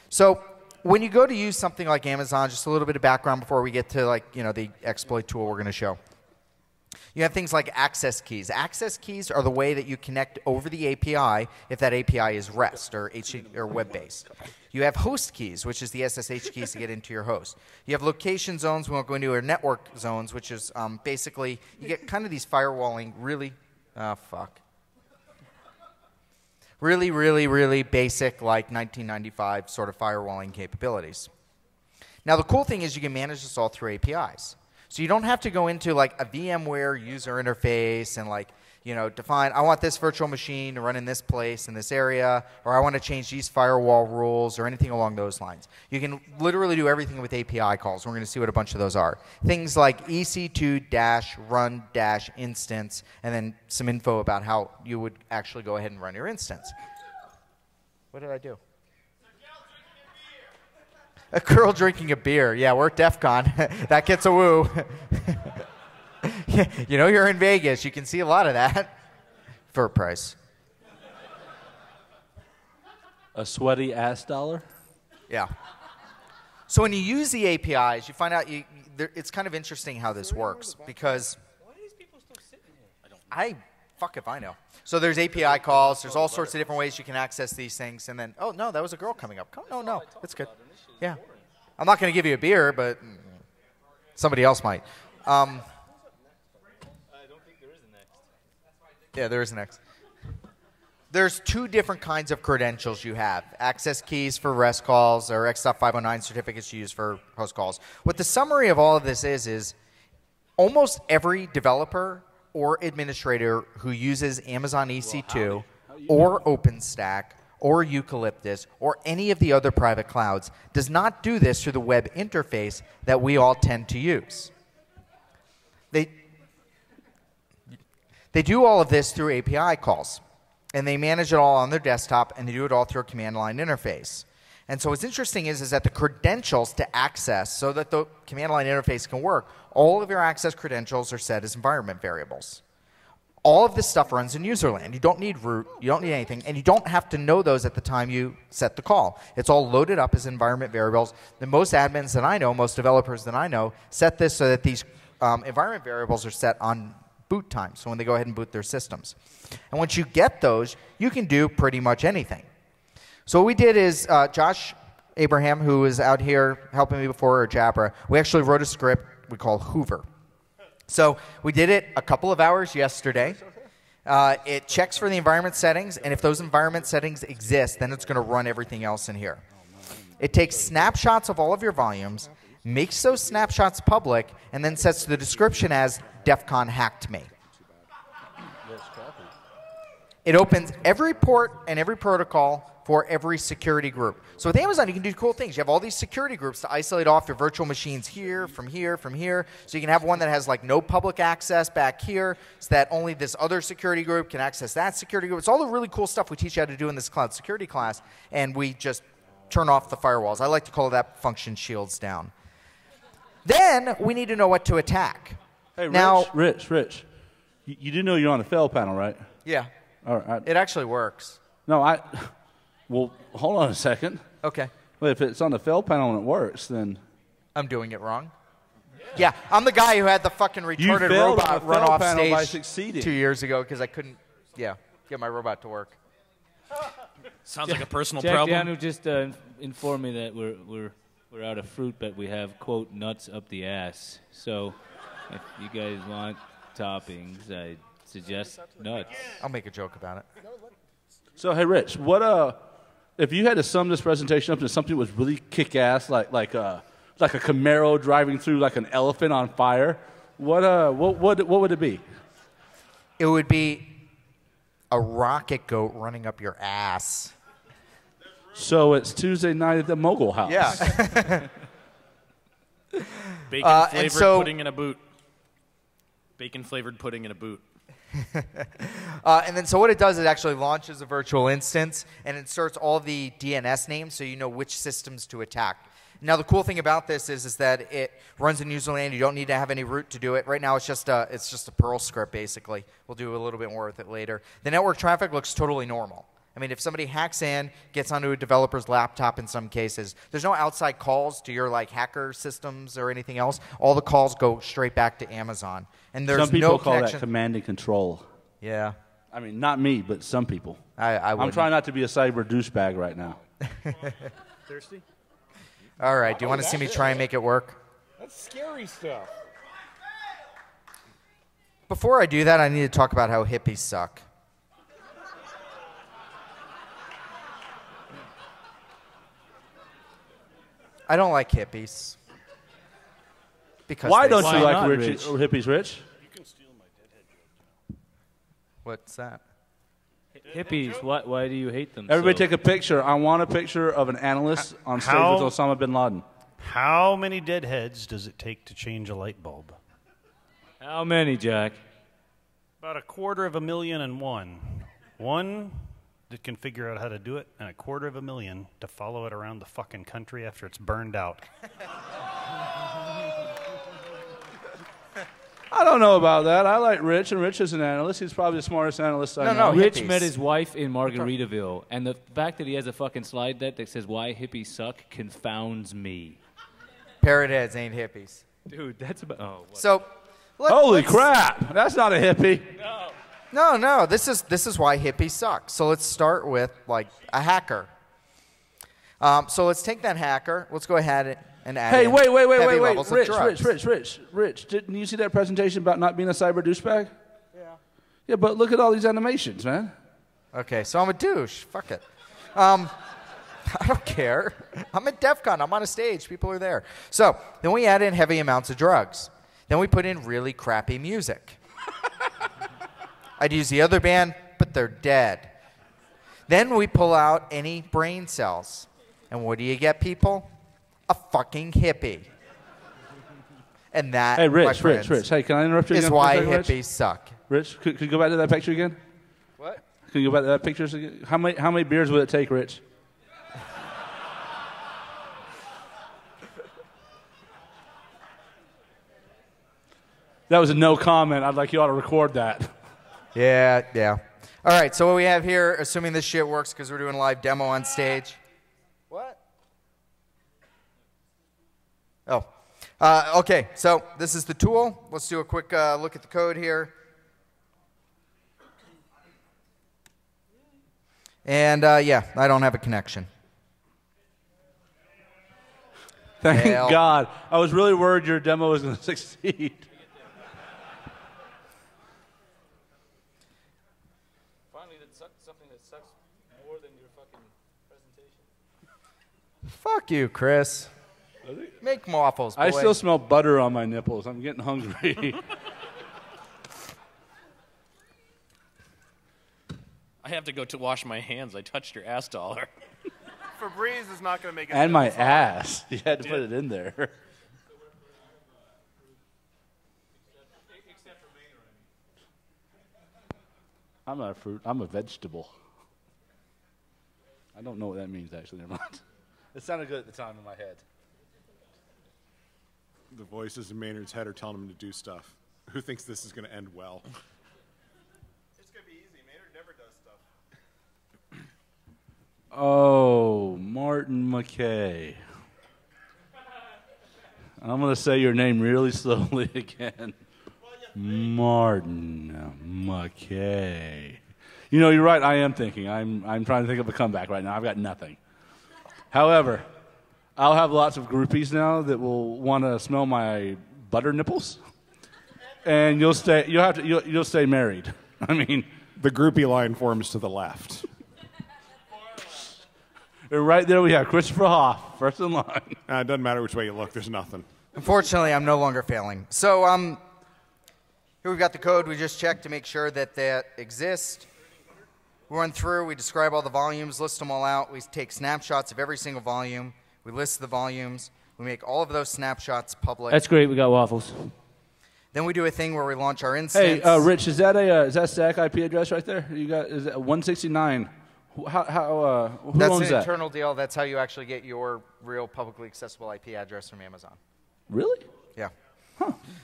S9: So when you go to use something like Amazon, just a little bit of background before we get to the exploit tool we're going to show. You have things like access keys. Access keys are the way that you connect over the API if that API is REST or web-based. You have host keys, which is the SSH keys to get into your host. You have location zones. We won't go into our network zones, which is basically you get kind of these firewalling really basic, like 1995 sort of firewalling capabilities. Now, the cool thing is you can manage this all through APIs. So you don't have to go into like a VMware user interface and define, I want this virtual machine to run in this place, in this area, or I want to change these firewall rules or anything along those lines. You can literally do everything with API calls. We're going to see what a bunch of those are. Things like ec2-run-instance, and then some info about how you would actually go ahead and run your instance. What did I do? A girl drinking a beer. Yeah, we're at DEFCON. That gets a woo. You're in Vegas. You can see a lot of that for a price.
S2: A sweaty ass dollar?
S9: Yeah. So when you use the APIs, you find out it's kind of interesting how this works, because fuck if I know. So there's API calls. There's all sorts of different ways you can access these things. And then, oh, no, that was a girl coming up. No, that's good. Yeah. I'm not going to give you a beer, but somebody else might. I don't think there is a next. Yeah, there is a next. There's two different kinds of credentials you have. Access keys for REST calls, or X.509 certificates you use for host calls. What the summary of all of this is almost every developer or administrator who uses Amazon EC2 or OpenStack or Eucalyptus, or any of the other private clouds, does not do this through the web interface that we all tend to use. They do all of this through API calls.
S1: And they manage it all on their desktop, and they do it all through a command line interface. And so what's interesting is that the credentials to access, so that the command line interface can work, all of your access credentials are set as environment variables. All of this stuff runs in userland. You don't need root, you don't need anything, and you don't have to know those at the time you set the call. It's all loaded up as environment variables. The most admins that I know, most developers that I know, set this so that these environment variables are set on boot time, so when they go ahead and boot their systems. And once you get those, you can do pretty much anything. So what we did is Josh Abraham, who was out here helping me before, or Jabra, we actually wrote a script we call Hoover. So we did it a couple of hours yesterday. It checks for the environment settings, and if those environment settings exist, then it's going to run everything else in here. It takes snapshots of all of your volumes, makes those snapshots public, and then sets the description as DEFCON hacked me. It opens every port and every protocol for every security group. So with Amazon, you can do cool things. You have all these security groups to isolate off your virtual machines here, from here, from here. So you can have one that has like no public access back here, so that only this other security group can access that security group. It's all the really cool stuff we teach you how to do in this cloud security class, and we just turn off the firewalls. I like to call that function shields down. Then we need to know what to attack.
S2: Hey,
S1: now,
S2: Rich, you do know you're on the fail panel, right?
S1: Yeah.
S2: All right.
S1: It actually works.
S2: No, well, hold on a second.
S1: Okay.
S2: Well, if it's on the fail panel and it works, then
S1: I'm doing it wrong. Yeah, I'm the guy who had the fucking retarded robot run off stage 2 years ago because I couldn't, get my robot to work.
S11: Sounds like a personal
S17: Jack
S11: problem.
S17: Daniel just informed me that we're out of fruit, but we have, quote, nuts up the ass. So if you guys want toppings, I suggest nuts.
S1: I'll make a joke about it.
S2: So, hey, Rich, if you had to sum this presentation up to something that was really kick-ass, like a Camaro driving through like an elephant on fire, what would it be?
S1: It would be a rocket goat running up your ass.
S2: So it's Tuesday night at the Mogul House.
S1: Yeah.
S11: Bacon-flavored pudding in a boot. Bacon-flavored pudding in a boot.
S1: And then so what it does, it actually launches a virtual instance and inserts all the DNS names so you know which systems to attack. Now the cool thing about this is that it runs in userland. You don't need to have any root to do it. Right now it's just a Perl script basically. We'll do a little bit more with it later. The network traffic looks totally normal. I mean, if somebody hacks in, gets onto a developer's laptop in some cases, there's no outside calls to your like hacker systems or anything else. All the calls go straight back to Amazon. And there's
S2: some people
S1: no
S2: call
S1: connection.
S2: that command and control.
S1: Yeah.
S2: I mean, not me, but some people.
S1: I'm
S2: trying not to be a cyber douchebag right now.
S8: Thirsty?
S1: All right. Do you want to see me try and make it work?
S4: That's scary stuff.
S1: Before I do that, I need to talk about how hippies suck. I don't like hippies. Because
S2: Why don't
S1: suck.
S2: you like hippies, Rich?
S8: You can steal my deadhead joke.
S1: What's that?
S17: Hippies, why do you hate them
S2: Everybody
S17: so?
S2: take a picture. I want a picture of an analyst on stage with Osama bin Laden.
S8: How many deadheads does it take to change a light bulb?
S17: How many, Jack?
S8: About 250,001. One that can figure out how to do it, and 250,000 to follow it around the fucking country after it's burned out.
S2: I don't know about that. I like Rich, and Rich is an analyst. He's probably the smartest analyst I know.
S17: Rich met his wife in Margaritaville, and the fact that he has a fucking slide deck that says why hippies suck confounds me.
S1: Parrot heads ain't hippies.
S17: Dude, that's about... Oh, what?
S1: So,
S2: holy crap! That's not a hippie.
S1: No. This is why hippies suck. So let's start with like a hacker. So let's take that hacker. Let's go ahead and add.
S2: Hey,
S1: in
S2: wait,
S1: heavy levels of drugs.
S2: Rich. Didn't you see that presentation about not being a cyber douchebag? Yeah. Yeah, but look at all these animations, man.
S1: Okay, so I'm a douche. Fuck it. I don't care. I'm at DEFCON. I'm on a stage. People are there. So then we add in heavy amounts of drugs. Then we put in really crappy music. I'd use the other band, but they're dead. Then we pull out any brain cells. And what do you get, people? A fucking hippie. And that,
S2: Hey,
S1: my
S2: Rich.
S1: friends,
S2: Hey, can I interrupt you again?
S1: is
S2: for a
S1: why
S2: second, Rich?
S1: hippies suck.
S2: Rich, could you go back to that picture again?
S1: What?
S2: Can you go back to that picture again? How many beers would it take, Rich? That was a no comment. I'd like you all to record that.
S1: Yeah. All right, so what we have here, assuming this shit works because we're doing a live demo on stage. What? Oh. Okay, so this is the tool. Let's do a quick look at the code here. And, yeah, I don't have a connection.
S2: Thank God. I was really worried your demo was going to succeed.
S11: Finally, something that sucks more than your fucking presentation.
S1: Fuck you, Chris. Make waffles, boy.
S2: I still smell butter on my nipples. I'm getting hungry.
S11: I have to go to wash my hands. I touched your ass dollar.
S18: Febreze is not going to make it.
S2: And my ass. You had to put it in there. I'm not a fruit. I'm a vegetable. I don't know what that means, actually. Never mind. It sounded good at the time in my head.
S13: The voices in Maynard's head are telling him to do stuff. Who thinks this is going to end well?
S18: It's going to be easy. Maynard never does stuff.
S2: Oh, Martin McKay. I'm going to say your name really slowly again. Martin McKay. You know, you're right. I am thinking. I'm trying to think of a comeback right now. I've got nothing. However, I'll have lots of groupies now that will want to smell my butter nipples, and you'll stay married. I mean,
S13: the groupie line forms to the left.
S2: And right there we have Christopher Hoff, first in line.
S13: It doesn't matter which way you look. There's nothing.
S1: Unfortunately, I'm no longer failing. So here we've got the code. We just checked to make sure that exists. We run through. We describe all the volumes, list them all out. We take snapshots of every single volume. We list the volumes. We make all of those snapshots public.
S17: That's great. We got waffles.
S1: Then we do a thing where we launch our instance.
S2: Hey, Rich, is that static IP address right there? Is that 169? Who
S1: That's
S2: owns
S1: an
S2: that?
S1: internal deal. That's how you actually get your real publicly accessible IP address from Amazon.
S2: Really?
S1: Yeah.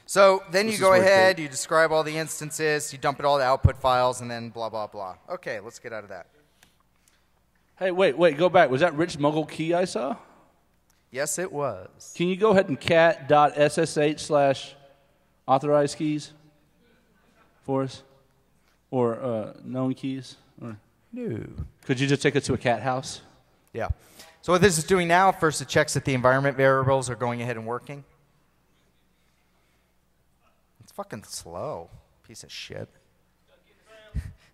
S1: So then you go ahead, you describe all the instances, you dump it all to output files, and then blah, blah, blah. Okay, let's get out of that.
S2: Hey, wait, go back. Was that Rich Muggle key I saw?
S1: Yes, it was.
S2: Can you go ahead and cat.ssh/authorized keys for us? Or known keys? Or
S1: no.
S2: Could you just take it to a cat house?
S1: Yeah. So what this is doing now, first it checks that the environment variables are going ahead and working. It's fucking slow. Piece of shit.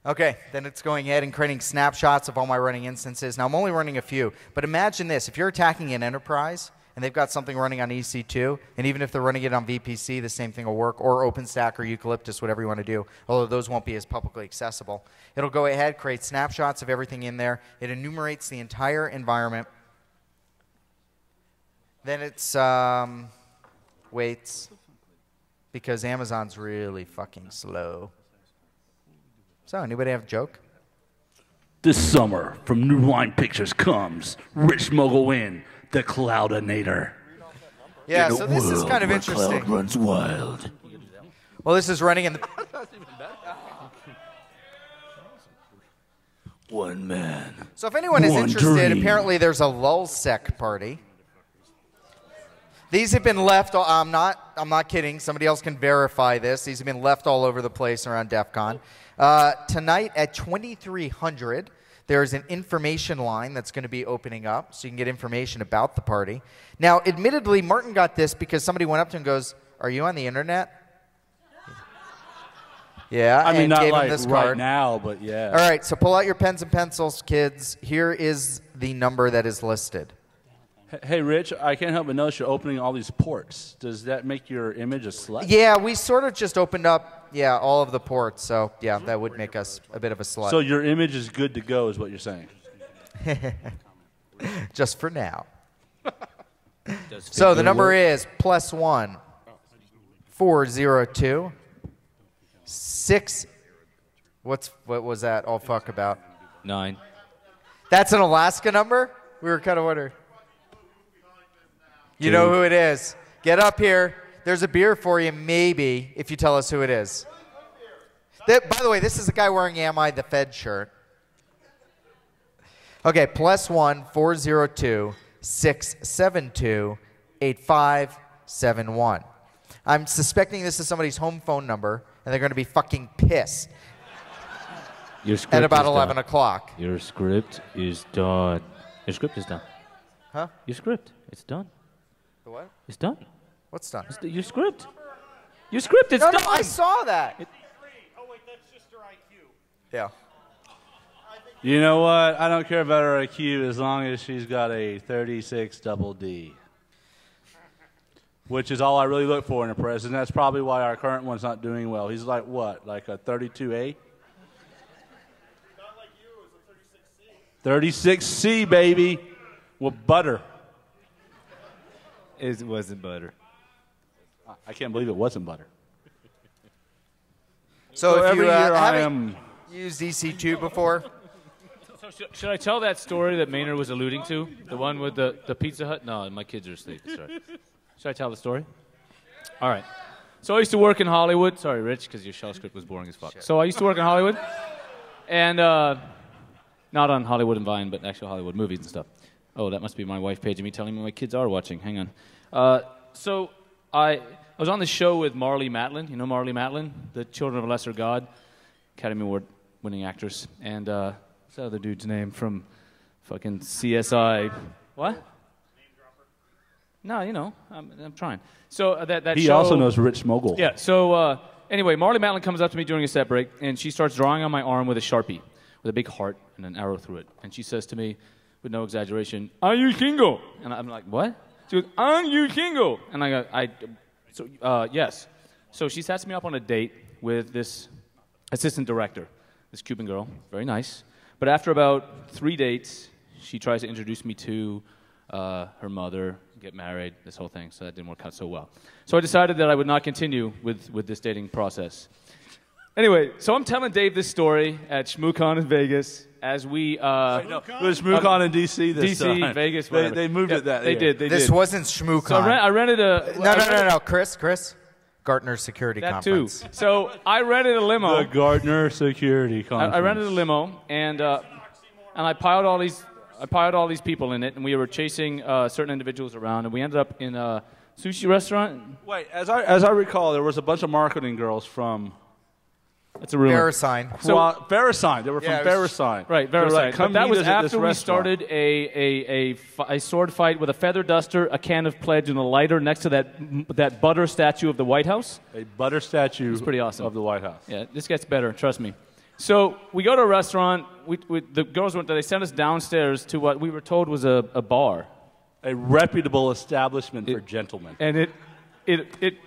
S1: Okay, then it's going ahead and creating snapshots of all my running instances. Now, I'm only running a few, but imagine this. If you're attacking an enterprise and they've got something running on EC2, and even if they're running it on VPC, the same thing will work, or OpenStack or Eucalyptus, whatever you want to do, although those won't be as publicly accessible. It'll go ahead, create snapshots of everything in there. It enumerates the entire environment. Then it's waits, because Amazon's really fucking slow. So, anybody have a joke?
S2: This summer, from New Line Pictures comes Rich Mogul in The Cloudinator.
S1: Yeah, so this is kind of interesting.
S2: Cloud runs wild.
S1: Well, this is running in the...
S2: One man.
S1: So if anyone is
S2: one
S1: interested,
S2: dream.
S1: apparently there's a lulsec party. These have been left, I'm not kidding, somebody else can verify this. These have been left all over the place around DEFCON. Tonight at 2300, there's an information line that's going to be opening up so you can get information about the party. Now, admittedly, Martin got this because somebody went up to him and goes, "Are you on the internet?" Yeah,
S2: I mean,
S1: and
S2: not
S1: gave him
S2: like
S1: this
S2: right
S1: card.
S2: now, but yeah.
S1: All right, so pull out your pens and pencils, kids. Here is the number that is listed.
S2: Hey, Rich, I can't help but notice you're opening all these ports. Does that make your image a slut?
S1: Yeah, we sort of just opened up, all of the ports. So, yeah, that would make us a bit of a slut.
S2: So your image is good to go is what you're saying?
S1: Just for now. So the number is +1 402 6. What was that all fuck about?
S17: 9.
S1: That's an Alaska number? We were kind of wondering. You know who it is. Get up here. There's a beer for you, maybe, if you tell us who it is. By the way, this is the guy wearing Am I the Fed shirt. Okay, +1 402 672 8571. I'm suspecting this is somebody's home phone number, and they're going to be fucking pissed.
S17: Your script
S1: at about
S17: is
S1: 11
S17: done.
S1: o'clock.
S17: Your script is done. Your script is done.
S1: Huh?
S17: Your script. It's done.
S1: The what?
S17: It's done.
S1: What's done?
S17: Your script. Your script is
S1: no,
S17: done.
S1: No, I saw that.
S8: Oh, wait, that's just her IQ.
S1: Yeah.
S2: You know what? I don't care about her IQ as long as she's got a 36 double D. Which is all I really look for in a president. That's probably why our current one's not doing well. He's like what? Like a 32A? 36C, baby. With butter.
S17: It wasn't butter.
S2: I can't believe it wasn't butter.
S1: So if
S2: every
S1: you
S2: year I
S1: haven't used EC2 before,
S17: So should I tell that story that Maynard was alluding to? The one with the Pizza Hut? No, my kids are asleep. Sorry. Should I tell the story? All right. So I used to work in Hollywood. Sorry, Rich, because your shell script was boring as fuck. So I used to work in Hollywood. And not on Hollywood and Vine, but actual Hollywood movies and stuff. Oh, that must be my wife paging me telling me my kids are watching. Hang on. So I was on the show with Marlee Matlin. You know Marlee Matlin? The Children of a Lesser God. Academy Award winning actress. And what's that other dude's name from fucking CSI? What? No, you know, I'm trying. So that
S2: he
S17: show,
S2: also knows Rich Mogul.
S17: Yeah. So anyway, Marlee Matlin comes up to me during a set break, and she starts drawing on my arm with a Sharpie, with a big heart and an arrow through it. And she says to me, with no exaggeration, "Are you single?" And I'm like, "What?" She goes, "Are you single?" And I go, yes. So she sets me up on a date with this assistant director, this Cuban girl, very nice. But after about 3 dates, she tries to introduce me to her mother, get married, this whole thing. So that didn't work out so well. So I decided that I would not continue with this dating process. Anyway, so I'm telling Dave this story at ShmooCon in Vegas as we...
S2: It was ShmooCon in D.C. this time.
S17: D.C., Vegas, whatever.
S2: They moved it that year.
S17: They did.
S1: this wasn't ShmooCon.
S17: So I rented a...
S1: No, Chris. Gartner Security
S17: that
S1: Conference.
S17: Too. So I rented a limo.
S2: The Gartner Security Conference.
S17: I rented a limo, and I piled all these people in it, and we were chasing certain individuals around, and we ended up in a sushi restaurant.
S2: Wait, as I recall, there was a bunch of marketing girls from...
S17: That's a rumor.
S1: VeriSign.
S2: So, VeriSign. They were from VeriSign.
S17: Right,
S2: VeriSign.
S17: VeriSign. But that was after we
S2: restaurant.
S17: started a sword fight with a feather duster, a can of Pledge, and a lighter next to that butter statue of the White House.
S2: A butter statue
S17: it's pretty awesome.
S2: of the White House.
S17: Yeah, this gets better, trust me. So we go to a restaurant. The girls went there. They sent us downstairs to what we were told was a bar.
S2: A reputable establishment for gentlemen.
S17: And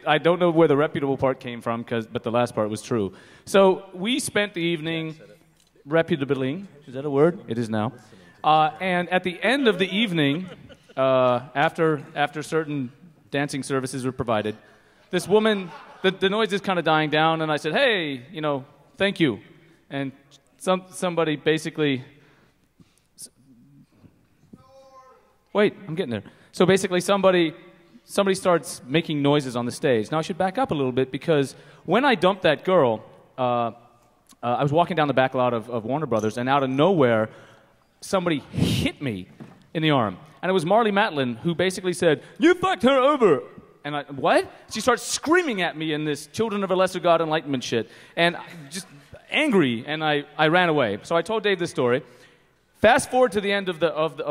S17: I don't know where the reputable part came from, but the last part was true. So we spent the evening reputably. Is that a word? It is now. And at the end of the evening, after certain dancing services were provided, this woman, the noise is kind of dying down, and I said, "Hey, thank you." And somebody basically... Wait, I'm getting there. So basically somebody starts making noises on the stage. Now, I should back up a little bit because when I dumped that girl, I was walking down the back lot of Warner Brothers, and out of nowhere, somebody hit me in the arm. And it was Marlee Matlin who basically said, "You fucked her over." And I, what? She starts screaming at me in this Children of a Lesser God Enlightenment shit. And just angry, and I ran away. So I told Dave this story. Fast forward to the end of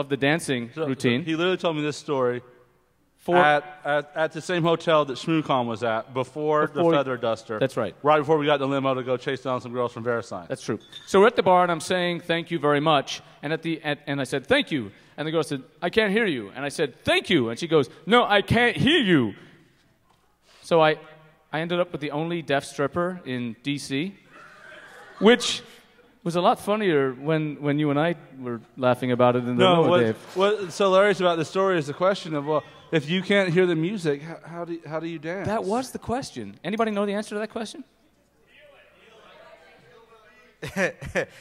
S17: the dancing routine.
S2: He literally told me this story at the same hotel that ShmooCon was at before the feather duster.
S17: That's right.
S2: Right before we got in the limo to go chase down some girls from VeriSign.
S17: That's true. So we're at the bar, and I'm saying thank you very much. And and I said thank you, and the girl said, "I can't hear you." And I said thank you, and she goes, "No, I can't hear you." So I ended up with the only deaf stripper in D.C., which was a lot funnier when you and I were laughing about it in the limo, Dave.
S2: What's so hilarious about the story is the question of, well, if you can't hear the music, how do you dance?
S17: That was the question. Anybody know the answer to that question?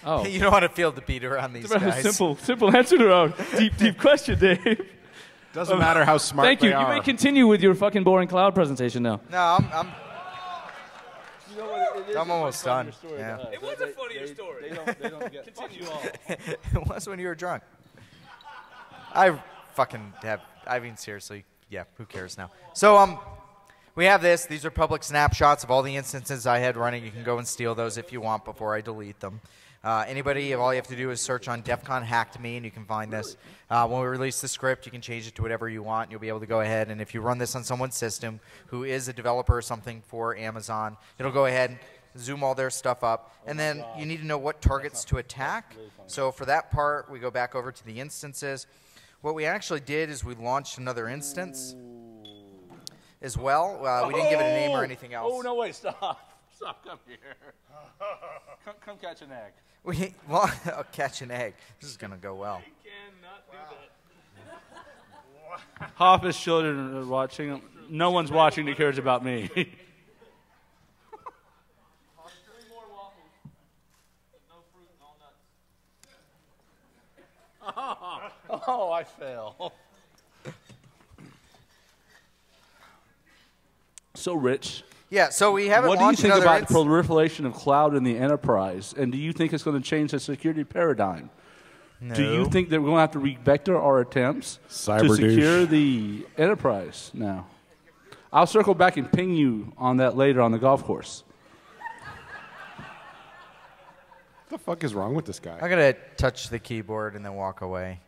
S17: Oh.
S1: You don't want to feel the beat around these guys.
S17: Simple answer to our deep question, Dave.
S13: Doesn't matter how smart
S17: Thank you.
S13: they are.
S17: You may continue with your fucking boring cloud presentation now.
S1: No, I'm
S2: You know what, it is
S1: I'm almost done.
S2: Story,
S1: Yeah.
S2: though.
S12: It was a funnier story.
S2: They don't get
S12: Continue on.
S1: It was when you were drunk. I fucking have. I mean, seriously, yeah. Who cares now? So we have this. These are public snapshots of all the instances I had running. You can go and steal those if you want before I delete them. Anybody, all you have to do is search on DEFCON Hacked Me, and you can find this. When we release the script, you can change it to whatever you want. You'll be able to go ahead, and if you run this on someone's system who is a developer or something for Amazon, it'll go ahead and zoom all their stuff up. And then you need to know what targets to attack. So for that part, we go back over to the instances. What we actually did is we launched another instance as well. We didn't give it a name or anything else.
S2: Oh, no, wait, stop. Stop, come here. Come catch an egg.
S1: Well, I'll catch an egg. This is going to go well.
S2: Half his children are watching. No one's watching that cares about me. Oh, I fail. So, Rich.
S1: Yeah, so we haven't
S2: What do you
S1: launched
S2: think
S1: another
S2: about the proliferation of cloud in the enterprise? And do you think it's going to change the security paradigm?
S1: No.
S2: Do you think that we're going to have to revector our attempts
S13: Cyber
S2: to
S13: douche.
S2: secure the enterprise now? I'll circle back and ping you on that later on the golf course.
S13: What the fuck is wrong with this guy?
S1: I'm going to touch the keyboard and then walk away.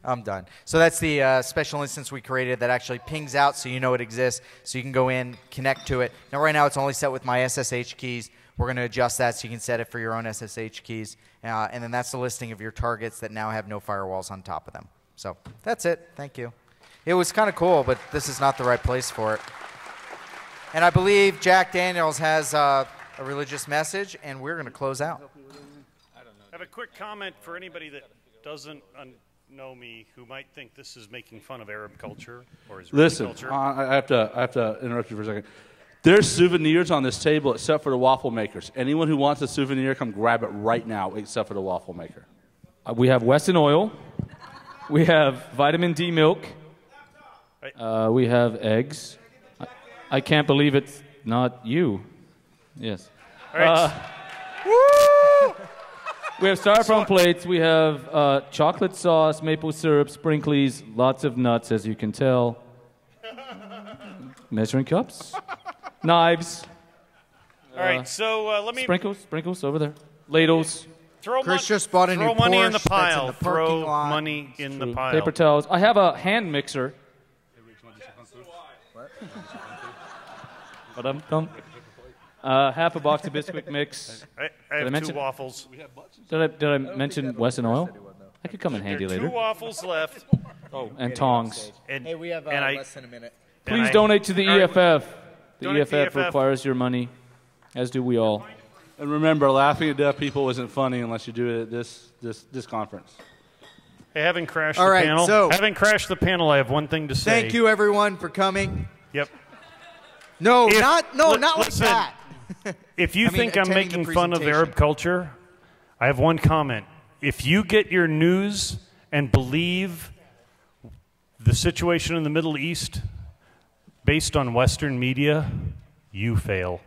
S1: I'm done. So that's the special instance we created that actually pings out so you know it exists, so you can go in, connect to it. Now, right now, it's only set with my SSH keys. We're going to adjust that so you can set it for your own SSH keys. And then that's the listing of your targets that now have no firewalls on top of them. So that's it. Thank you. It was kind of cool, but this is not the right place for it. And I believe Jack Daniels has a religious message, and we're going to close out.
S8: I have a quick comment for anybody that doesn't know me, who might think this is making fun of Arab culture or Israeli
S2: Listen,
S8: culture.
S2: I have to interrupt you for a second. There's souvenirs on this table except for the waffle makers. Anyone who wants a souvenir, come grab it right now, except for the waffle maker.
S17: We have Wesson oil. We have vitamin D milk. We have eggs. I can't believe it's not you. Yes.
S8: All right.
S17: Woo! We have styrofoam plates. We have chocolate sauce, maple syrup, sprinklies, lots of nuts, as you can tell. Measuring cups, knives.
S8: All right, so let me...
S17: Sprinkles over there. Ladles.
S1: Chris just bought a new
S8: throw money in the
S1: Porsche that's in
S8: pile.
S1: the parking
S8: Throw
S1: lot.
S8: money in the pile.
S17: Paper towels. I have a hand mixer. Half a box of Bisquick mix.
S8: I have 2 waffles.
S17: Did I mention Wesson oil? I could come in handy
S8: There are
S17: later.
S8: 2 waffles left.
S17: Oh, and tongs.
S1: Hey, we have less than a minute.
S17: Please donate to the
S8: All right.
S17: EFF. The
S8: Donate to
S17: EFF
S8: EFF.
S17: requires your money, as do we all.
S2: And remember, laughing at deaf people isn't funny unless you do it at this conference.
S8: Hey, having crashed
S1: All
S8: the
S1: right,
S8: panel,
S1: so-
S8: having crashed the panel, I have one thing to say.
S1: Thank you, everyone, for coming.
S8: Yep.
S1: No,
S8: If-
S1: not like
S8: listen,
S1: that.
S8: If you
S1: I mean,
S8: think I'm
S1: attending the
S8: making fun of
S1: presentation.
S8: Arab culture, I have one comment. If you get your news and believe the situation in the Middle East based on Western media, you fail.